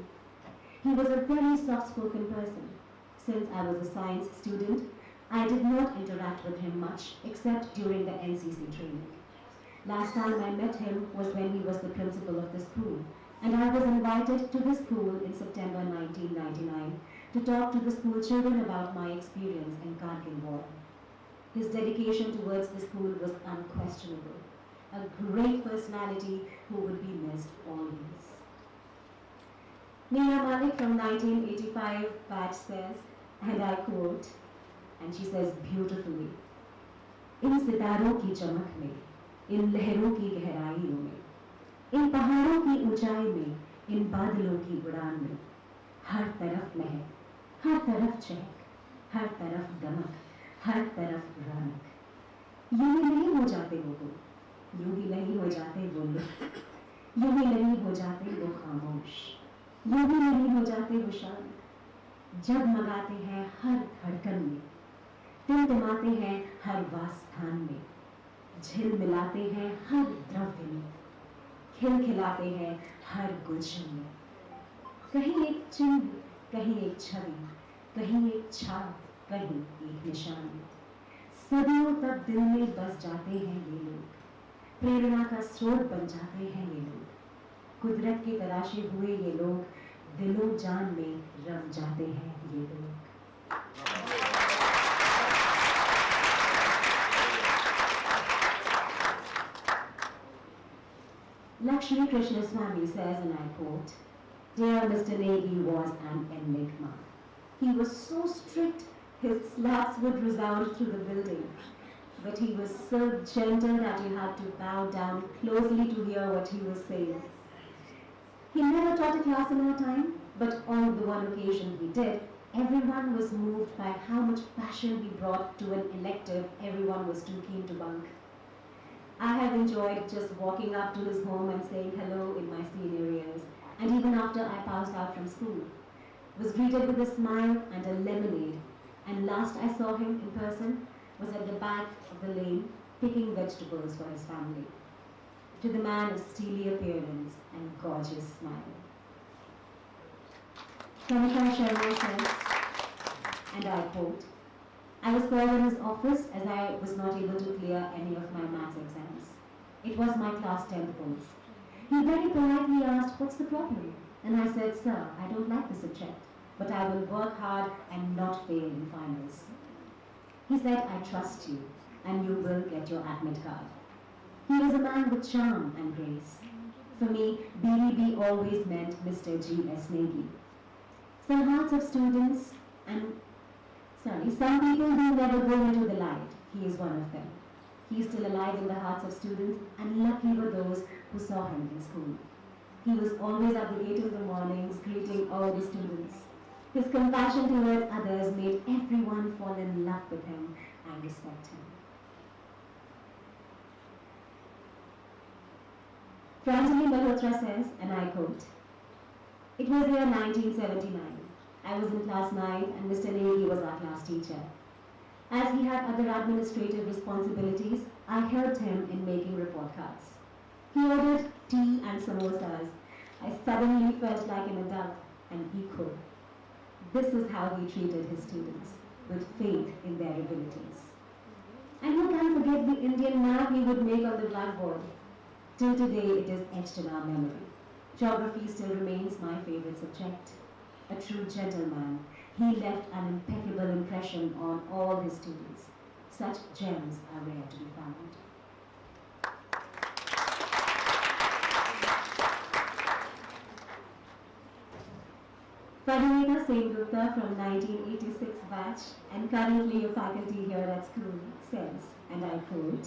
He was a very soft-spoken person. Since I was a science student, I did not interact with him much except during the NCC training. Last time I met him was when he was the principal of the school, and I was invited to the school in September 1999 to talk to the school children about my experience in Kargil War. His dedication towards the school was unquestionable. A great personality who would be missed always. Neha Malik from 1985 batch says, and I quote, and she says beautifully, इन सितारों की चमक में, इन लहरों की गहराइयों में, इन पहाड़ों की ऊंचाई में, इन बादलों की उड़ान में, हर तरफ महक, हर तरफ चहक, हर तरफ दमक, हर तरफ रौनक। यूं ही नहीं हो जाते वो लोग, यूं ही नहीं हो जाते वो लोग, यूं ही नहीं हो जाते वो खामोश, यूं ही नहीं हो जाते वो शांत। जगमगाते हैं हर धड़कन में, टिमटिमाते हैं हर वास्थान में, झिलमिलाते हैं हर द्रव्य में, खिलखिलाते हैं हर गुलशन में। कहीं एक चिन्ह, कहीं एक छवि, कहीं एक छाप, कहीं एक निशान। सदियों तक दिल में बस जाते हैं ये लोग, प्रेरणा का स्रोत बन जाते हैं ये लोग। कुदरत के तराशे हुए ये लोग, दिलों जान में रम जाते हैं ये लोग। Lakshmi Krishna Swami says, and I quote, "Dear Mr. Negi was an enigma. He was so strict, his slaps would resound through the building. But he was so gentle that you had to bow down closely to hear what he was saying. He never taught a class in our time, but on the one occasion he did, everyone was moved by how much passion he brought to an elective everyone was too keen to bunk. I have enjoyed just walking up to his home and saying hello in my senior years, and even after I passed out from school, was greeted with a smile and a lemonade, and last I saw him in person was at the back of the lane picking vegetables for his family. To the man of steely appearance and gorgeous smile." Kanika Sharma says, and I quote, "I was called in his office as I was not able to clear any of my maths exams. It was my class 10th boards. He very politely asked, 'What's the problem?' And I said, 'Sir, I don't like the subject, but I will work hard and not fail in finals.' He said, 'I trust you, and you will get your admit card.' He was a man with charm and grace. For me, BEB always meant Mr. GS Negi. Some hearts of students some people do never go into the light. He is one of them. He is still alive in the hearts of students, and lucky were those who saw him in school. He was always at the gate in the mornings, greeting all the students. His compassion towards others made everyone fall in love with him and respect him." Pranjali Malhotra says, and I quote, "It was year 1979. I was in class 9 and Mr. Negi was our class teacher. As he had other administrative responsibilities, I helped him in making report cards. He ordered tea and samosas. I suddenly felt like an adult and equal. This is how he treated his students, with faith in their abilities. And who can forget the Indian map he would make on the blackboard? Till today it is etched in our memory. Geography still remains my favorite subject. A true gentleman, he left an impeccable impression on all his students. Such gems are rare to be found." Padmita Sengupta from 1986 batch and currently a faculty here at school says, and I quote,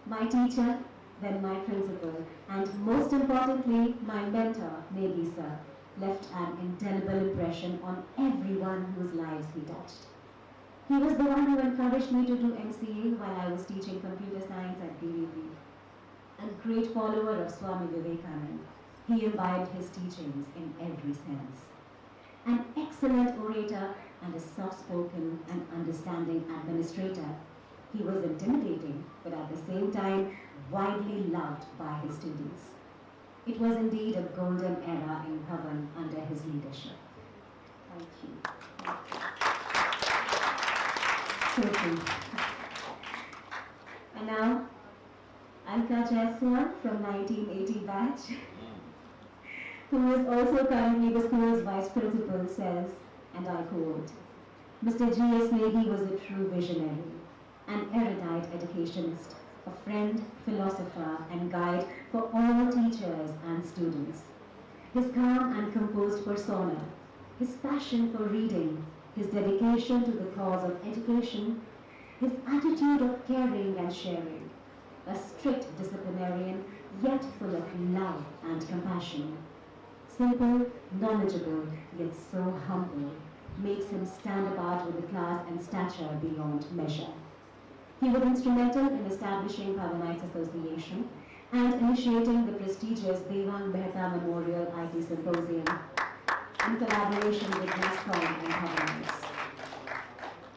"My teacher, then my principal, and most importantly, my mentor, Negi sir, left an indelible impression on everyone whose lives he touched. He was the one who encouraged me to do MCA while I was teaching computer science at BVB. A great follower of Swami Vivekananda, he imbibed his teachings in every sense. An excellent orator and a soft-spoken and understanding administrator, he was intimidating, but at the same time, widely loved by his students. It was indeed a golden era in Bhavan under his leadership." Thank you. So true. And now, Alka Jaiswal from 1980 batch, who is also currently the school's vice principal, says, and I quote, "Mr. GS Negi was a true visionary. an erudite educationist, a friend, philosopher, and guide for all teachers and students. His calm and composed persona, his passion for reading, his dedication to the cause of education, his attitude of caring and sharing, a strict disciplinarian yet full of love and compassion. Simple, knowledgeable, yet so humble, makes him stand apart with a class and stature beyond measure. He was instrumental in establishing Bhavanites Association and initiating the prestigious Devang Mehta Memorial IT Symposium in collaboration with NASCOM and Bhavanites.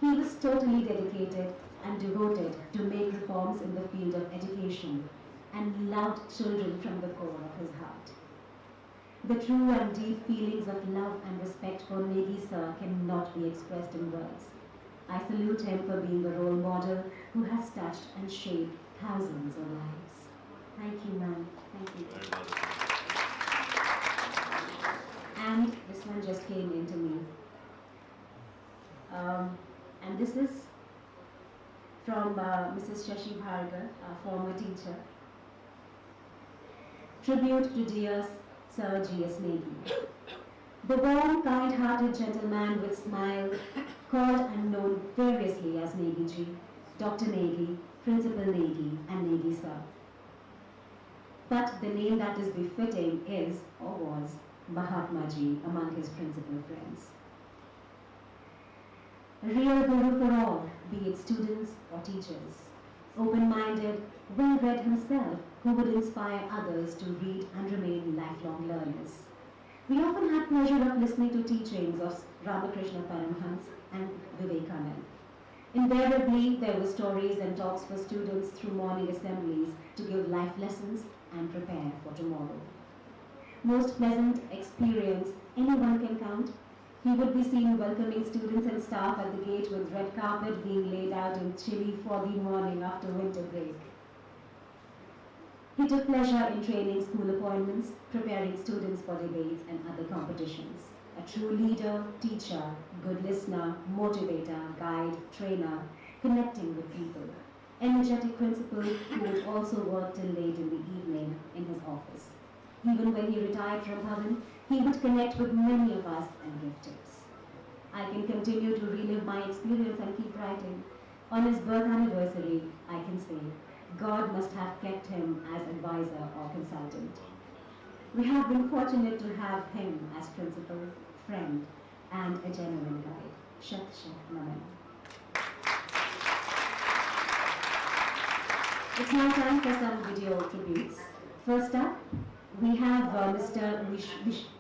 He was totally dedicated and devoted to make reforms in the field of education and loved children from the core of his heart. The true and deep feelings of love and respect for Negi sir cannot be expressed in words. I salute him for being a role model who has touched and shaped thousands of lives. Thank you, ma'am. Thank you. And this one just came into me. And this is from Mrs. Shashi Bhargar, our former teacher. Tribute to dear Sir GS Negi. The warm, kind-hearted gentleman with smile, called and known variously as Negi Ji, Dr. Negi, Principal Negi, and Negi Sir. But the name that is befitting is, or was, Mahatma Ji among his principal friends. A real guru for all, be it students or teachers. Open-minded, well-read himself, who would inspire others to read and remain lifelong learners. We often had pleasure of listening to teachings of Ramakrishna Paramhans and Vivekananda. Invariably, there were stories and talks for students through morning assemblies to give life lessons and prepare for tomorrow. Most pleasant experience anyone can count. He would be seen welcoming students and staff at the gate with red carpet being laid out in chilly, foggy morning after winter break. He took pleasure in training school appointments, preparing students for debates and other competitions. A true leader, teacher, good listener, motivator, guide, trainer, connecting with people. Energetic principal who would also work till late in the evening in his office. Even when he retired from Bhavan, he would connect with many of us and give tips. I can continue to relive my experience and keep writing. On his birth anniversary, I can say, God must have kept him as advisor or consultant. We have been fortunate to have him as principal, friend, and a genuine guide. Shat Shat Naman. It's now time for some video tributes. First up, we have Mr.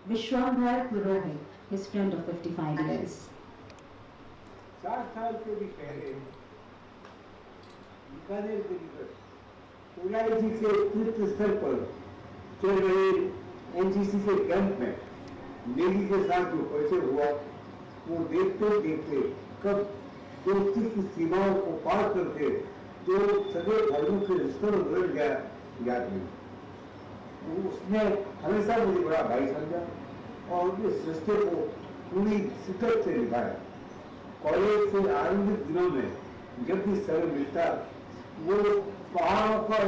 Vishwambhar Purohit, his friend of 55 years. 4 साल के भी पहले बीकानेर के निकट उलाई जी के तीर्थ स्थल पर चल रहे एनसीसी के कैंप में नेगी के साथ जो परिचय हुआ वो देखते देखते कब दोस्ती की सीमाओं को पार करके जो सगे धर्मों के रिश्तों में बदल गया याद नहीं। उसने हमेशा मुझे बड़ा भाई समझा और इस रिश्ते को पूरी शिद्दत से निभाया। कॉलेज के आरंभिक दिनों में जब भी समय मिलता वो पहाड़ों पर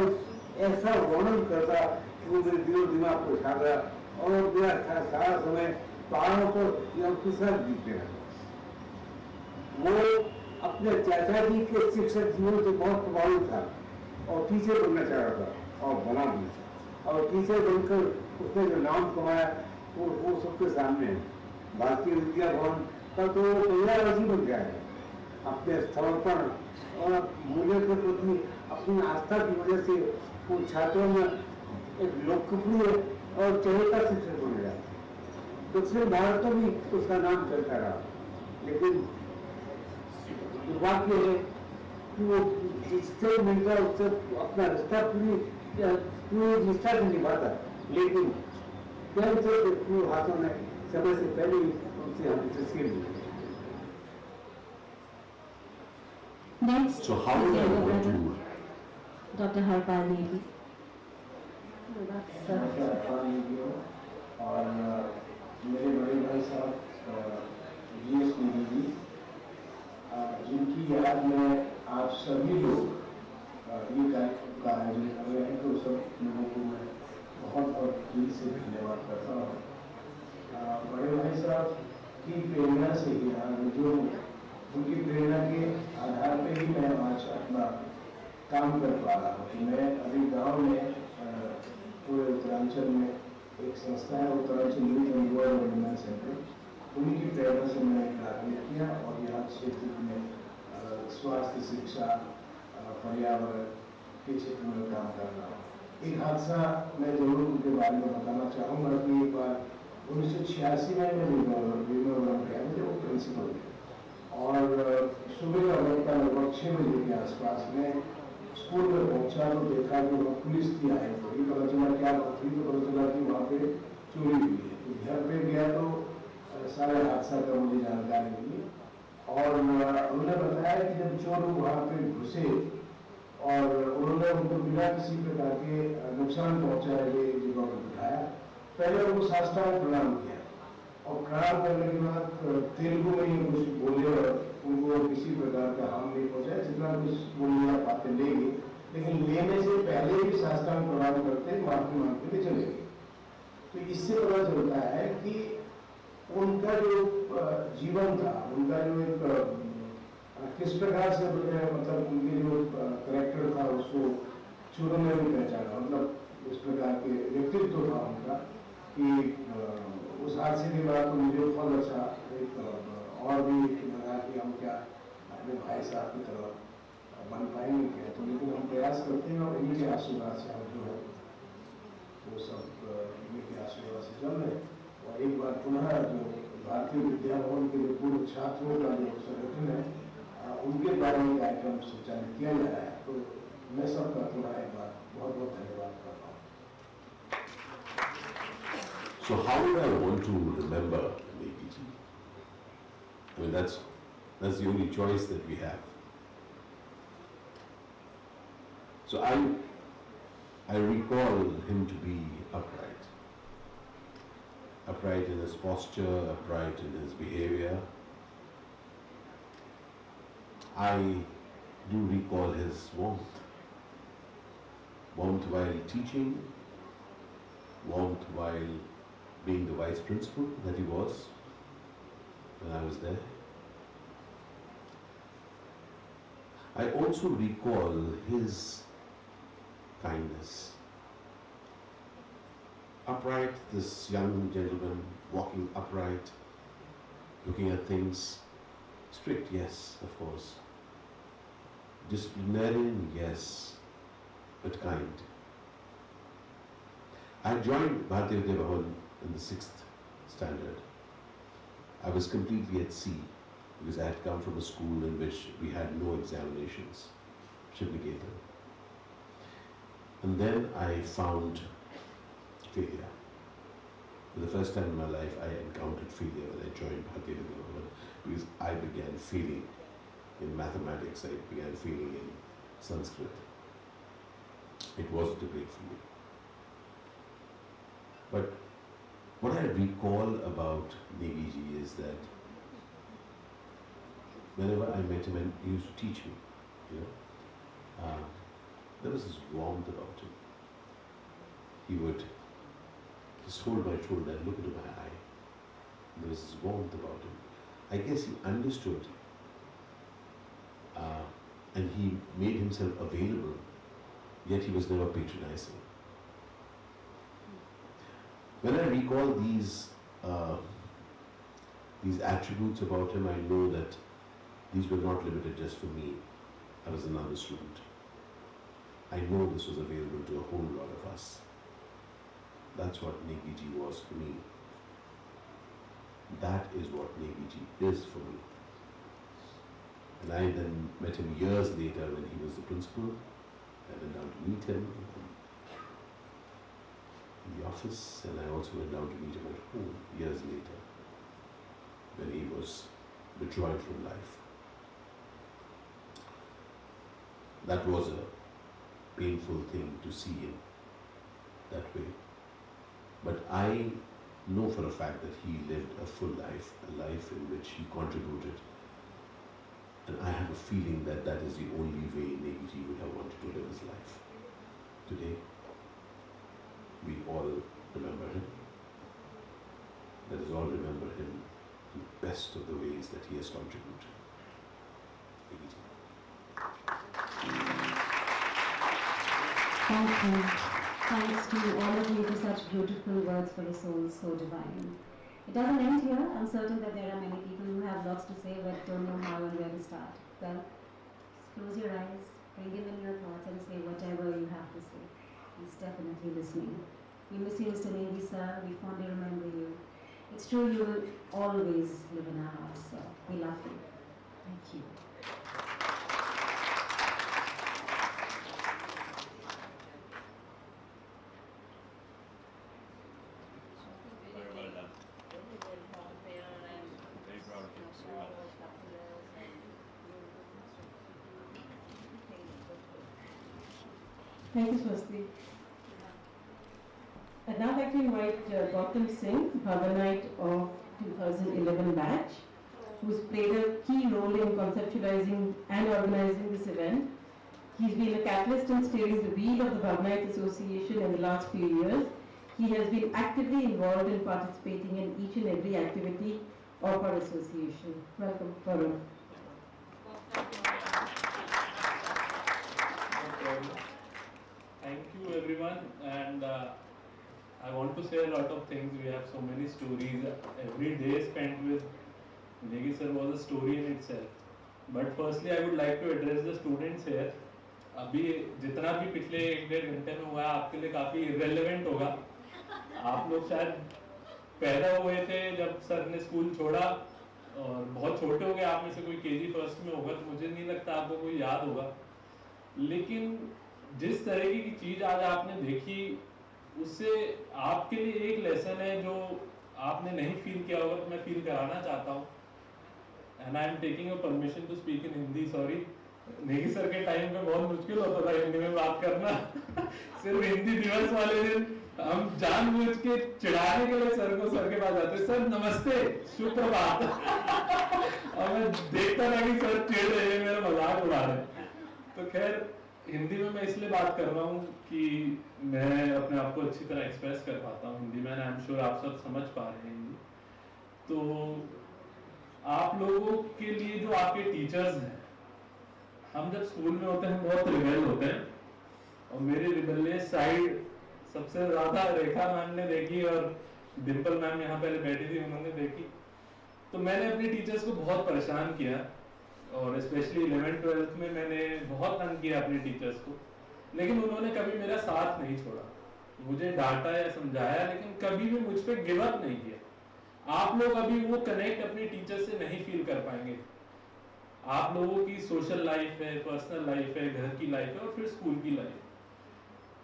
ऐसा वर्णन करता कि वो मेरे दिलो दिमाग को उठा गया और मेरा सारा समय पहाड़ों पर या उसके साथ बीतने लगा। वो अपने चाचा जी के शिक्षक जीवन से बहुत प्रभावित था और टीचर बनना चाह रहा था और बना भी और टीचर बनकर उसने जो नाम कमाया वो सबके सामने है। भारतीय विद्या भवन का तो पर्यावरण बन गया है। अपने समर्पण और मूल्य के प्रति अपनी आस्था की वजह से वो छात्रों में एक लोकप्रिय और चहेता शिक्षक बन गया। दक्षिण भारत में भी उसका नाम चलता रहा, लेकिन दुर्भाग्य है कि वो जिससे मिलता उससे अपना रिश्ता पूरी निष्ठा से निभाता, लेकिन कैंसर हाथों में समय से पहले ही उनसे हम तस्वीर ली। Next, so how would I want to Dr. Harpal Negi. और मेरे बड़े भाई साहब GS नेगी जी, जिनकी याद में आप सभी लोग ये कार्यक्रम का आयोजन कर रहे हैं, तो सब लोगों को मैं बहुत बहुत दिल से धन्यवाद करता हूँ। बड़े भाई साहब की प्रेरणा से ही जो उनकी प्रेरणा के आधार पर ही मैं आज अपना काम कर पा रहा हूँ। तो मैं अभी गांव में पूरे उत्तरांचल में एक संस्था है, Uttaranchal youth and world development centre, उन्हीं की प्रेरणा से मैंने कार्य किया और यहाँ क्षेत्र में स्वास्थ्य, शिक्षा, पर्यावरण के क्षेत्र में काम कर रहा हूँ। एक हादसा मैं जरूर उनके बारे में बताना चाहूँगा कि एक बार 1986 में मैं भीमावरम गया, मुझे वो प्रिंसिपल थे और सुबह का वक्त था, लगभग 6 बजे के आसपास में स्कूल में पहुंचा तो देखा कि वहाँ पुलिस थी आई, तो ये पता चला क्या बात थी, तो पता चला कि वहाँ पे चोरी हुई है। तो घर पे गया तो सारे हादसा का मुझे जानकारी मिली और उन्होंने बताया कि जब चोर वहाँ पे घुसे और उन्होंने उनको बिना किसी प्रकार के नुकसान पहुँचाए हुए जगह पर बिठाया, पहले उनको साष्टांग प्रणाम किया और प्रणाम करने के बाद तेलुगु में ही कुछ बोले और उनको किसी प्रकार का हार्म नहीं पहुंचा, जितना कुछ बोलने पाते लेंगे, लेकिन लेने से पहले भी साष्टांग प्रणाम करते माफी मांगते हुए चले गए। तो इससे पता चलता है कि उनका जो जीवन था, उनका जो एक किस प्रकार से मतलब उनके जो करेक्टर था उसको चोरों में भी पहचाना, मतलब इस प्रकार के व्यक्तित्व था उनका कि उस हादसे के बाद तो मुझे बहुत अच्छा एक और भी लगा कि हम क्या अपने भाई साहब की तरह बन पाएंगे क्या, तो लेकिन हम प्रयास करते हैं और इन्हीं के आशीर्वाद से हम जो है वो सब इन्हीं के आशीर्वाद से चल रहे हैं। और एक बार पुनः जो भारतीय विद्या भवन के जो पूर्व छात्रों का जो संगठन है उनके द्वारा ये कार्यक्रम संचालित किया जा रहा है, तो मैं सबका पुनः एक बार बहुत बहुत धन्यवाद करता हूँ। So how would I want to remember Negi ji? I mean, that's the only choice that we have. So I recall him to be upright. Upright in his posture, upright in his behavior. I do recall his warmth. Warmth while teaching, warmth while being the vice principal that he was when I was there. I also recall his kindness. Upright, this young gentleman walking upright, looking at things, strict, yes, of course. Disciplinarian, yes, but kind. I joined Bharatiya Vidya Bhavan in the 6th standard. I was completely at sea because I had come from a school in which we had no examinations, Shri GS. And then I found failure. For the first time in my life, I encountered failure when I joined Bharatiya Vidya Bhavan because I began failing in mathematics, I began failing in Sanskrit. It wasn't a great feeling. But what I recall about Negi ji is that whenever I met him, and he used to teach me, there was this warmth about him. He would just hold my shoulder and look into my eye. There was this warmth about him. I guess he understood and he made himself available, yet he was never patronizing. When I recall these attributes about him, I know that these were not limited just for me. I was another student. I know this was available to a whole lot of us. That's what Negi ji was for me. That is what Negi ji is for me. And I then met him years later when he was the principal. I went down to meet him in the office, and I also went down to meet him at home years later when he was withdrawing from life. That was a painful thing to see him that way. But I know for a fact that he lived a full life, a life in which he contributed And I have a feeling that that is the only way Negi would have wanted to live his life. Today, we all remember him. Let us all remember him in the best of the ways that he has contributed. Thank you. Thanks to all of you for such beautiful words for a soul so divine. It doesn't end here. I'm certain that there are many people who have lots to say but don't know how and where to start. Well, just close your eyes, bring him in your thoughts and say whatever you have to say. He's definitely listening. We miss you, Mr. Negi, sir. We fondly remember you. It's true you will always live in our hearts, sir. We love you. Thank you. Thank you, Swasti. I'd now like to invite Gautam Singh, Bhavanite of 2011 batch, who's played a key role in conceptualizing and organizing this event. He's been a catalyst in steering the wheel of the Bhavanites Association in the last few years. He has been actively involved in participating in each and every activity of our association. Welcome, Varun. Thank you everyone, and I want to say a lot of things. We have so many stories. Every day spent with Negi sir was a story in itself. But firstly I would like to address the students here. अभी जितना भी पिछले 1-1.5 घंटे में हुआ है आपके लिए काफ़ी irrelevant होगा. आप लोग शायद पैदा हुए थे जब सर ने स्कूल छोड़ा और बहुत छोटे हो गए. आप में से कोई KG फर्स्ट में होगा तो मुझे नहीं लगता आपको कोई याद होगा. लेकिन जिस तरीके की चीज़ आज आपने देखी उससे आपके लिए एक लेसन है जो आपने नहीं फील किया होगा तो मैं फील कराना चाहता हूँ. And I am taking your permission to speak in Hindi. Sorry, Negi sir के टाइम पे बहुत मुश्किल होता था हिंदी में बात करना. सिर्फ हिंदी दिवस वाले दिन हम जानबूझ के चिढ़ाने के लिए सर के पास जाते, सर नमस्ते, शुभ प्रभात. और मैं देखता था कि सर चिढ़ रहे हैं, मेरा मजाक उड़ा रहे हैं. तो खैर हिंदी में मैं इसलिए बात कर रहा हूँ कि मैं अपने आप को अच्छी तरह एक्सप्रेस कर पाता हूँ हिंदी में. आई एम श्योर आप सब समझ पा रहे हैं हिंदी. तो आप लोगों के लिए जो आपके टीचर्स हैं, हम जब स्कूल में होते हैं बहुत रिबेल होते हैं और मेरी रिबेलियस साइड सबसे ज़्यादा रेखा मैम ने देखी और डिम्पल मैम यहाँ पहले बैठी थी उन्होंने देखी. तो मैंने अपने टीचर्स को बहुत परेशान किया और स्पेशली 11th-12th में मैंने बहुत तंग किया अपने टीचर्स को. लेकिन उन्होंने कभी मेरा साथ नहीं छोड़ा, मुझे डांटा या समझाया लेकिन कभी भी मुझ पर गिव अप नहीं किया. आप लोग अभी वो कनेक्ट अपने टीचर से नहीं फील कर पाएंगे. आप लोगों की सोशल लाइफ है, पर्सनल लाइफ है, घर की लाइफ है और फिर स्कूल की लाइफ.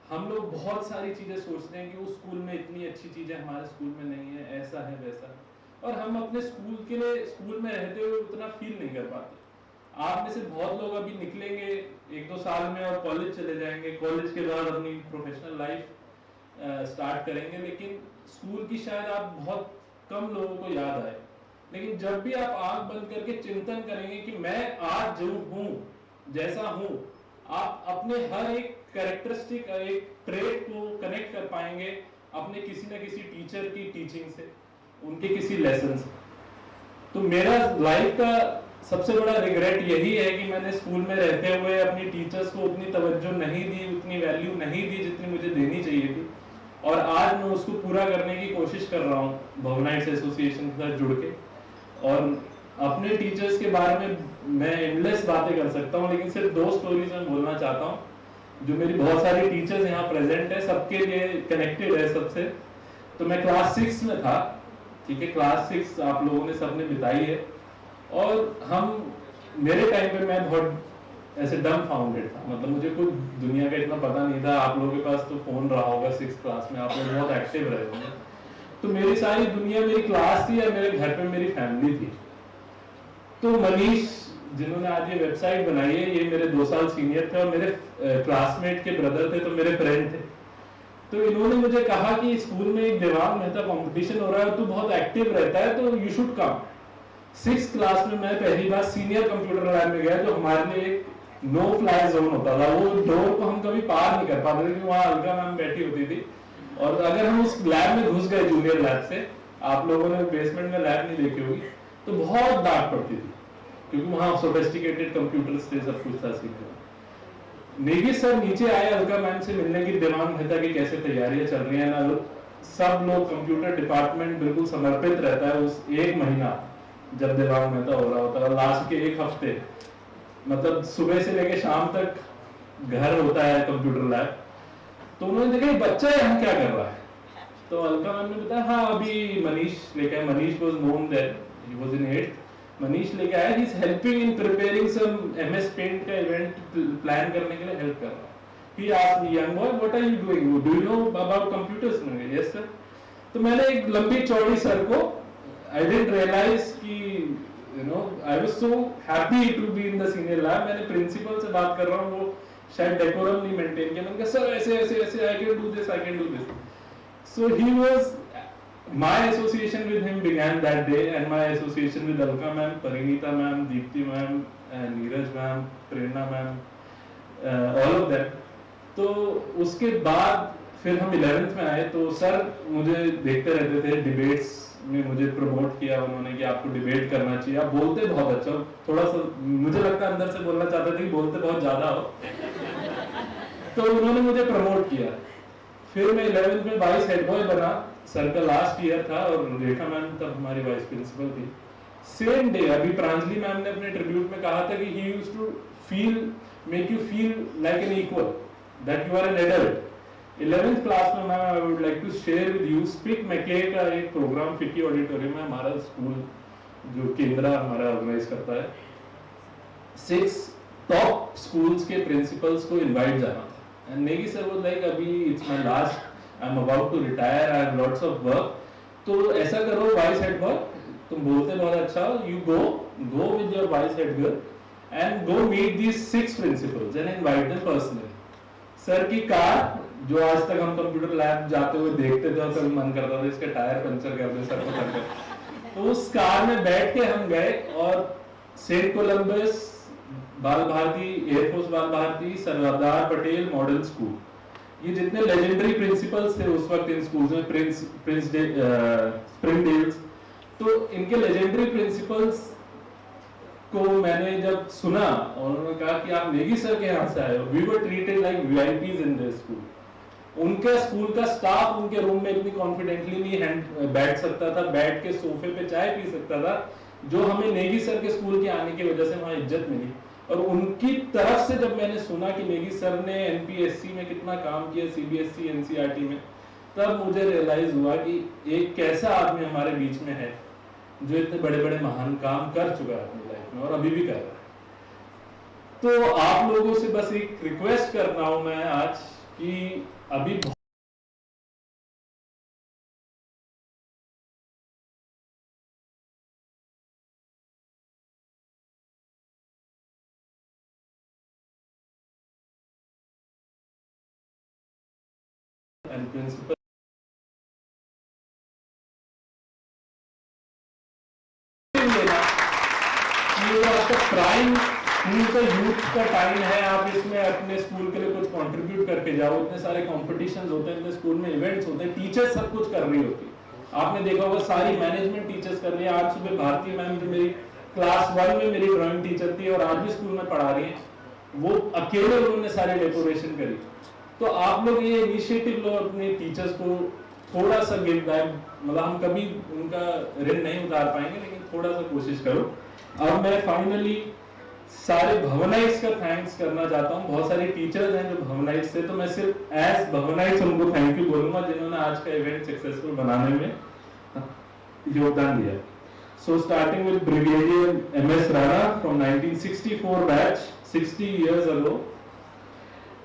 हम लोग बहुत सारी चीज़ें सोचते हैं कि उस स्कूल में इतनी अच्छी चीज़ें हमारे स्कूल में नहीं है, ऐसा है वैसा है, और हम अपने स्कूल के लिए स्कूल में रहते हुए उतना फील नहीं कर पाते. आप में से बहुत लोग अभी निकलेंगे 1-2 साल में और कॉलेज चले जाएंगे, कॉलेज के बाद अपनी प्रोफेशनल लाइफ स्टार्ट करेंगे, लेकिन स्कूल की शायद आप बहुत कम लोगों को याद आए. लेकिन जब भी आप आंख बंद करके चिंतन करेंगे कि मैं आज जो हूँ जैसा हूँ, आप अपने हर एक कैरेक्टरिस्टिक, एक ट्रेट को कनेक्ट कर पाएंगे अपने किसी न किसी टीचर की टीचिंग से, उनके किसी लेसन से. तो मेरा लाइफ का सबसे बड़ा रिग्रेट यही है कि मैंने स्कूल में रहते हुए अपनी टीचर्स को उतनी तवज्जो नहीं दी, उतनी वैल्यू नहीं दी जितनी मुझे देनी चाहिए थी. और आज मैं उसको पूरा करने की कोशिश कर रहा हूँ भवनाइट्स एसोसिएशन के साथ जुड़ के. और अपने टीचर्स के बारे में मैं एंडलेस बातें कर सकता हूँ, लेकिन सिर्फ 2 स्टोरीज मैं बोलना चाहता हूँ जो मेरी बहुत सारी टीचर्स यहाँ प्रेजेंट है, सबके लिए कनेक्टेड है सबसे. तो मैं क्लास 6 में था, ठीक है, क्लास 6 आप लोगों ने सबने बिताई है. और हम मेरे टाइम पे मैं बहुत ऐसे डम फाउंडेड था, मतलब मुझे कुछ दुनिया का इतना पता नहीं था. आप लोगों के पास तो फोन रहा होगा 6th क्लास में, आप लोग बहुत एक्टिव रहे होंगे. तो मेरी सारी दुनिया मेरी क्लास थी और मेरे घर पे मेरी फैमिली थी. तो मनीष जिन्होंने आज ये वेबसाइट बनाई है, ये मेरे 2 साल सीनियर थे और मेरे क्लासमेट के ब्रदर थे, तो मेरे फ्रेंड थे. तो इन्होंने मुझे कहा कि स्कूल में एक देवांग मेहता कंपटीशन हो रहा है, तू बहुत एक्टिव रहता है तो you should come. 6th class में मैं पहली बार सीनियर कंप्यूटर लैब में गया, जो हमारे लिए एक नो फ्लाई जोन होता था। वो डोर को हम कभी पार नहीं कर पाते थे क्योंकि वहाँ अलका मैम बैठी होती थी, और अगर हम उस लैब में घुस गए जूनियर लैब से, आप लोगों ने बेसमेंट में लैब नहीं देखी होगी, तो बहुत डांट पड़ती थी क्योंकि वहाँ सोफिस्टिकेटेड कंप्यूटर्स थे, सब कुछ था सीखने। नेगी सर नीचे आए अलका मैम से मिलने की डिमांड रहता कि कैसे तैयारियां चल रही हैं ना, सब लोग कंप्यूटर डिपार्टमेंट बिल्कुल समर्पित रहता है उस एक महीना जब दिमाग में हो रहा होता है। लास्ट के एक हफ्ते मतलब सुबह से लेके शाम तक घर होता है कंप्यूटर लैब। तो उन्होंने देखा बच्चा यहाँ क्या कर रहा है, तो अलका मैम ने बताया हाँ अभी मनीष लेके आए। Manish was known there, he was in 8th। Manish लेके आया, he is helping in preparing some MS paint का इवेंट प्लान करने के लिए हेल्प कर रहा है। He asked me, young boy what are you doing, do you know about computers? मैंने यस सर। तो मैंने एक लंबी चौड़ी सर को, आई डिडंट रियलाइज कि you know I was so happy to be in the senior lab. मैंने principal से बात कर रहा हूँ, वो शायद डेकोरम नहीं मेंटेन किया। मैंने कहा सर ऐसे ऐसे ऐसे I can do this, I can do this. So he was, my association with him began that day, and my association with Alka ma'am, Parinita ma'am, Deepti ma'am, Neeraj ma'am, Prerna ma'am, all of them. तो उसके बाद फिर हम 11th में आए, तो sir मुझे देखते रहते थे, डिबेट्स में मुझे प्रमोट किया उन्होंने कि आपको डिबेट करना चाहिए, आप बोलते बहुत अच्छा हो। थोड़ा सा मुझे लगता है अंदर से बोलना चाहते थे कि बोलते बहुत ज्यादा हो तो उन्होंने मुझे प्रमोट किया। फिर मैं 11th में वाइस हेड बॉय बना, सर का लास्ट ईयर था, और रेखा मैम तब हमारी वाइस प्रिंसिपल थी। सेम डे अभी प्रांजलि मैम ने अपने ट्रिब्यूट में कहा था कि he used to feel, make you feel like an equal, that you are an adult. 11th class में ma'am I would like to share with you, speak मैके का एक प्रोग्राम फिक्की ऑडिटोरियम में हमारा स्कूल जो केंद्र हमारा ऑर्गेनाइज करता है, 6 टॉप स्कूल्स के प्रिंसिपल्स को इनवाइट जाना था। And Negi sir was like अभी it's my last, I am about to retire, I have lots of work, तो ऐसा करो वाइस हेड बॉय, तुम बोलते बहुत अच्छा हो, you go with your vice head girl and go meet these 6 principals and invite them personally. Sir की car, जो आज तक हम कंप्यूटर लैब जाते हुए देखते थे और कभी मन करता था इसके टायर पंचर कर दे सर को कर, तो उस कार में बैठ के हम गए और सेंट कोलंबस, बाल भारती, एयरफोर्स बाल भारती, सरदार पटेल मॉडल स्कूल, ये जितने लेजेंडरी प्रिंसिपल्स थे उस वक्त इन स्कूल्स में, स्प्रिंगडेल्स, तो इनके लेजेंडरी प्रिंसिपल्स को मैंने जब सुना और उन्होंने कहा कि आप नेगी सर के यहाँ से आए हो, we were treated like VIPs in their school. उनके स्कूल का स्टाफ उनके रूम में इतनी कॉन्फिडेंटली नहीं बैठ सकता था, बैठ के सोफे पे चाय पी सकता था, जो हमें नेगी सर के स्कूल के आने की वजह से वहाँ इज्जत मिली। और उनकी तरफ से जब मैंने सुना कि नेगी सर ने NPSC में कितना काम किया, CBSE NCERT में, तब मुझे रियलाइज हुआ कि एक कैसा आदमी हमारे बीच में है जो इतने बड़े बड़े महान काम कर चुका है अपनी लाइफ में और अभी भी कर रहा है। तो आप लोगों से बस एक रिक्वेस्ट कर रहा हूं मैं आज कि अभी and principal प्राइम स्कूल का यूथ का टाइम है, आप इसमें अपने स्कूल के लिए कुछ कंट्रीब्यूट करके जाओ। इतने सारे कॉम्पिटिशन्स होते हैं, इतने स्कूल में इवेंट्स होते हैं, टीचर्स सब कुछ कर रही होती है। आपने देखा होगा सारी मैनेजमेंट टीचर्स कर रही है। आज सुबह भारती मैम जो मेरी क्लास 1 में मेरी ड्राइंग टीचर थी और आज भी स्कूल में पढ़ा रही है, वो अकेले उन्होंने सारी डेकोरेशन करी। तो आप लोग ये इनिशिएटिव लो, अपने टीचर्स को थोड़ा सा गिव बैक, मतलब हम कभी उनका ऋण नहीं उतार पाएंगे, लेकिन थोड़ा सा कोशिश करो। अब मैं फाइनली सारे भवनाइट्स का थैंक्स करना चाहता हूँ। बहुत सारे टीचर्स हैं जो भवनाइट्स थे, तो मैं सिर्फ एज भवनाइट्स उनको थैंक यू बोलूंगा जिन्होंने आज का इवेंट सक्सेसफुल बनाने में योगदान दिया। So starting with brigadier MS Rana from 1964 batch, 60 years ago,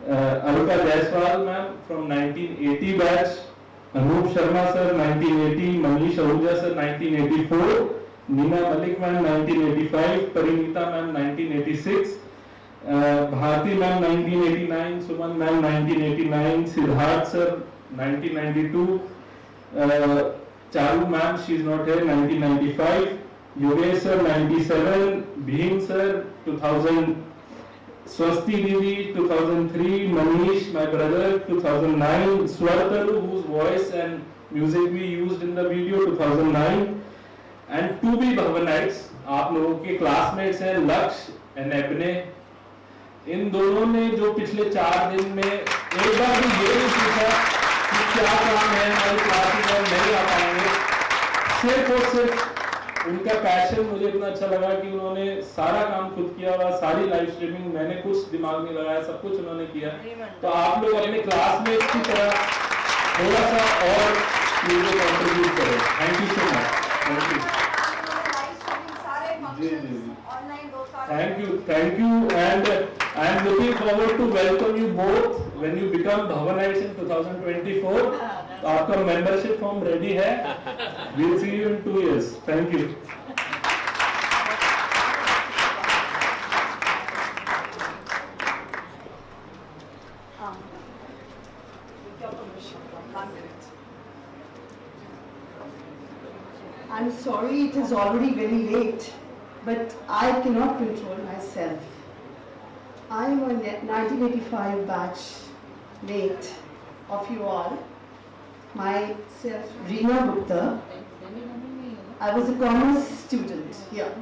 Alka Jaiswal ma'am from 1980 batch, Anoop Sharma sir 1980, Manish Ahuja sir 1984, Neena Malik ma'am 1985, Parineeta ma'am 1986, Bharti ma'am 1989, Suman ma'am 1989, Siddharth sir 1992, Charu ma'am she is not here 1995, Yogesh sir 97, Bhim sir 2000, Swasti Devi 2003, Manish my brother 2009, Swartalu whose voice and music we used in the video 2009, and 2B Bhavanites, आप लोगों के classmates हैं लक्ष्य and एबने। इन दोनों ने जो पिछले 4 दिन में एक बार भी ये नहीं पूछा कि क्या काम है हमारी क्लासेस में नहीं आ पाएंगे, सिर्फ और सिर्फ उनका पैशन मुझे इतना अच्छा लगा कि उन्होंने सारा काम खुद किया हुआ, सारी लाइव स्ट्रीमिंग मैंने कुछ दिमाग नहीं लगाया, सब कुछ उन्होंने किया। तो आप लोग अपने क्लासमेट्स की तरह थोड़ा सा और मुझे कंट्रीब्यूट करें। Thank you so much. Thank you. Thank you, and I am looking forward to welcome you both when you become Bhavanites in 2024. आपका membership form ready है? We'll see you in 2 years. Thank you. I'm sorry it is already very late, but I cannot control myself. I am a 1985 batch mate of you all. Myself, Reena Gupta. I was a commerce student here.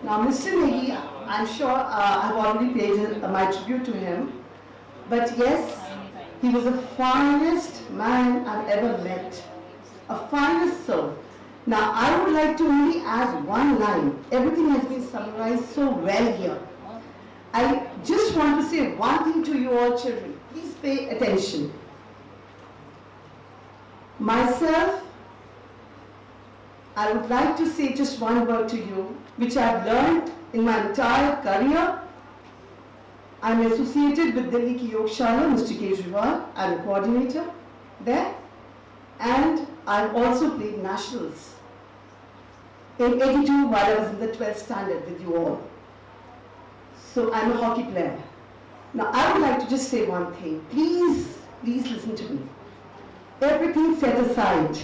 Now, Mr. Negi, I'm sure I've already paid my tribute to him, but yes, he was the finest man I've ever met. A finest soul. Now, I would like to only add one line. Everything has been summarized so well here. I just want to say one thing to you all children. Please pay attention. Myself, I would like to say just one word to you, which I've learned in my entire career. I'm associated with Delhi Ki Yogshala, Mr. Kejriwal. I'm a coordinator there. And I've also played nationals in 82 while I was in the 12th standard with you all. So I'm a hockey player. Now I would like to just say one thing. Please, please listen to me. Everything set aside.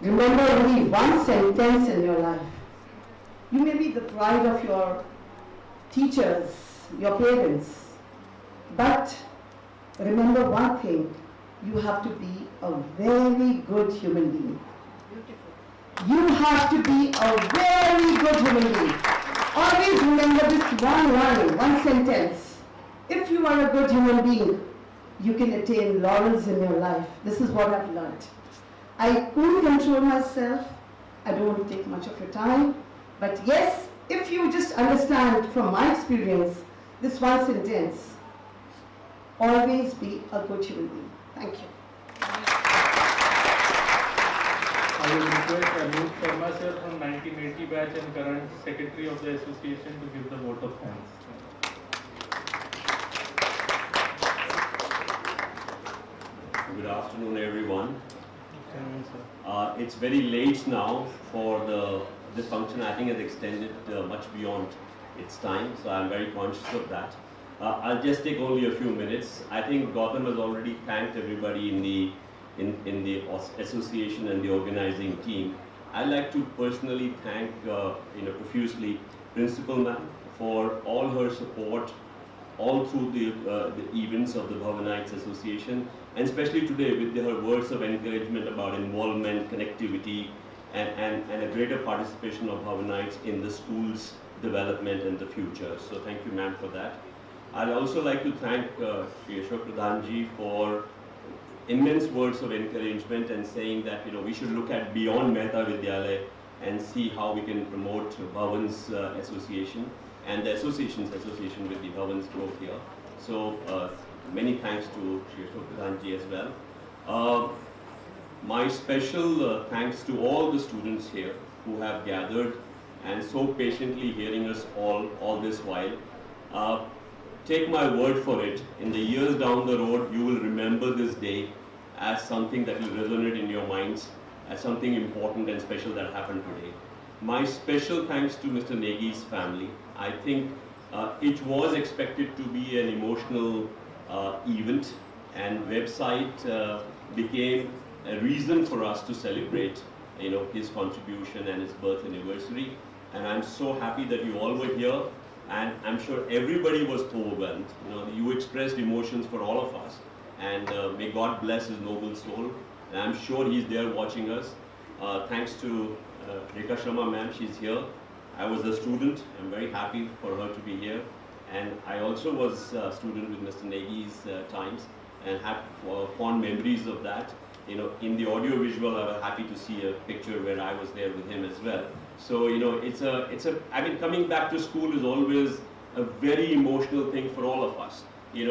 Remember only one sentence in your life. You may be the pride of your teachers, your parents, but remember one thing. You have to be a very good human being. Beautiful. You have to be a very good human being. Always remember this one line, one sentence. If you are a good human being, you can attain laurels in your life. This is what I've learned. I couldn't control myself. I don't want to take much of your time. But yes, if you just understand from my experience, this one sentence, always be a good human being. Thank you. I will request Anup Sharma sir from 1980 batch and current secretary of the association to give the vote of thanks. Good afternoon, everyone. It's very late now for this function. I think has extended much beyond its time, so I'm very conscious of that. I'll just take only a few minutes. I think Gautam has already thanked everybody in the association and the organizing team. I'd like to personally thank profusely Principal Ma'am for all her support all through the events of the Bhavanites Association, and especially today with her words of encouragement about involvement, connectivity, and a greater participation of Bhavanites in the school's development in the future. So thank you, ma'am, for that. I'd also like to thank Shri Pradhanji for immense words of encouragement and saying that we should look at beyond Mehta Vidyalaya and see how we can promote Bhavan's association and the association with the Bhavan's growth here. So many thanks to Shri Pradhanji as well. My special thanks to all the students here who have gathered and so patiently hearing us all this while. Take my word for it, in the years down the road, you will remember this day as something that will resonate in your minds, as something important and special that happened today. My special thanks to Mr. Negi's family. I think it was expected to be an emotional event, and website became a reason for us to celebrate his contribution and his birth anniversary. And I'm so happy that you all were here, and I'm sure everybody was overwhelmed. You expressed emotions for all of us, and may God bless his noble soul. And I'm sure he's there watching us. Thanks to Rekha Sharma ma'am, she's here. I was a student. I'm very happy for her to be here. And I also was a student with Mr. Negi's times, and have fond memories of that. In the audio visual, I was happy to see a picture where I was there with him as well. So, I mean, coming back to school is always a very emotional thing for all of us. We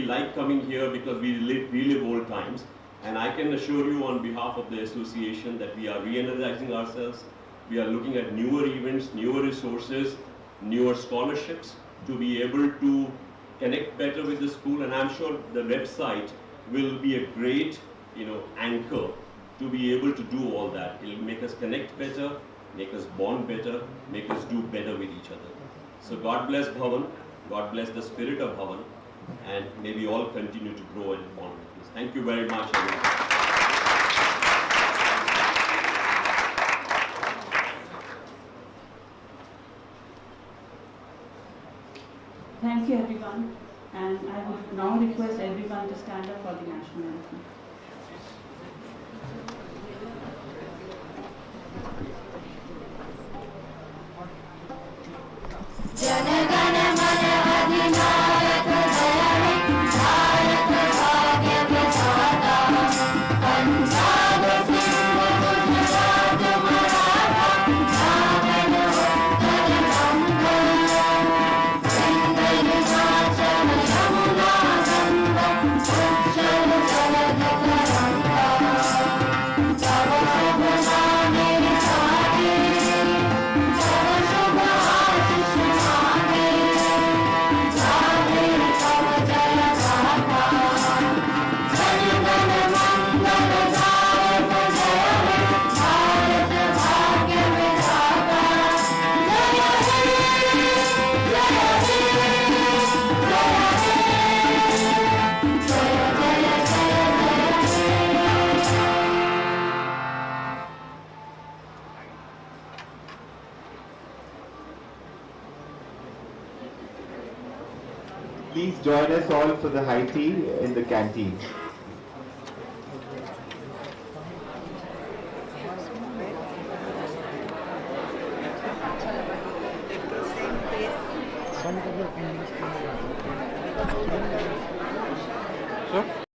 like coming here because we relive old times. And I can assure you on behalf of the association that we are re-energizing ourselves. We are looking at newer events, newer resources, newer scholarships to be able to connect better with the school. And I'm sure the website will be a great anchor to be able to do all that. It will make us connect better, make us bond better, make us do better with each other. So God bless Bhavan, God bless the spirit of Bhavan, and may we all continue to grow and bond with this. Thank you very much, everyone. Thank you, everyone. And I would now request everyone to stand up for the national anthem. Please join us all for the high tea in the canteen. Sure.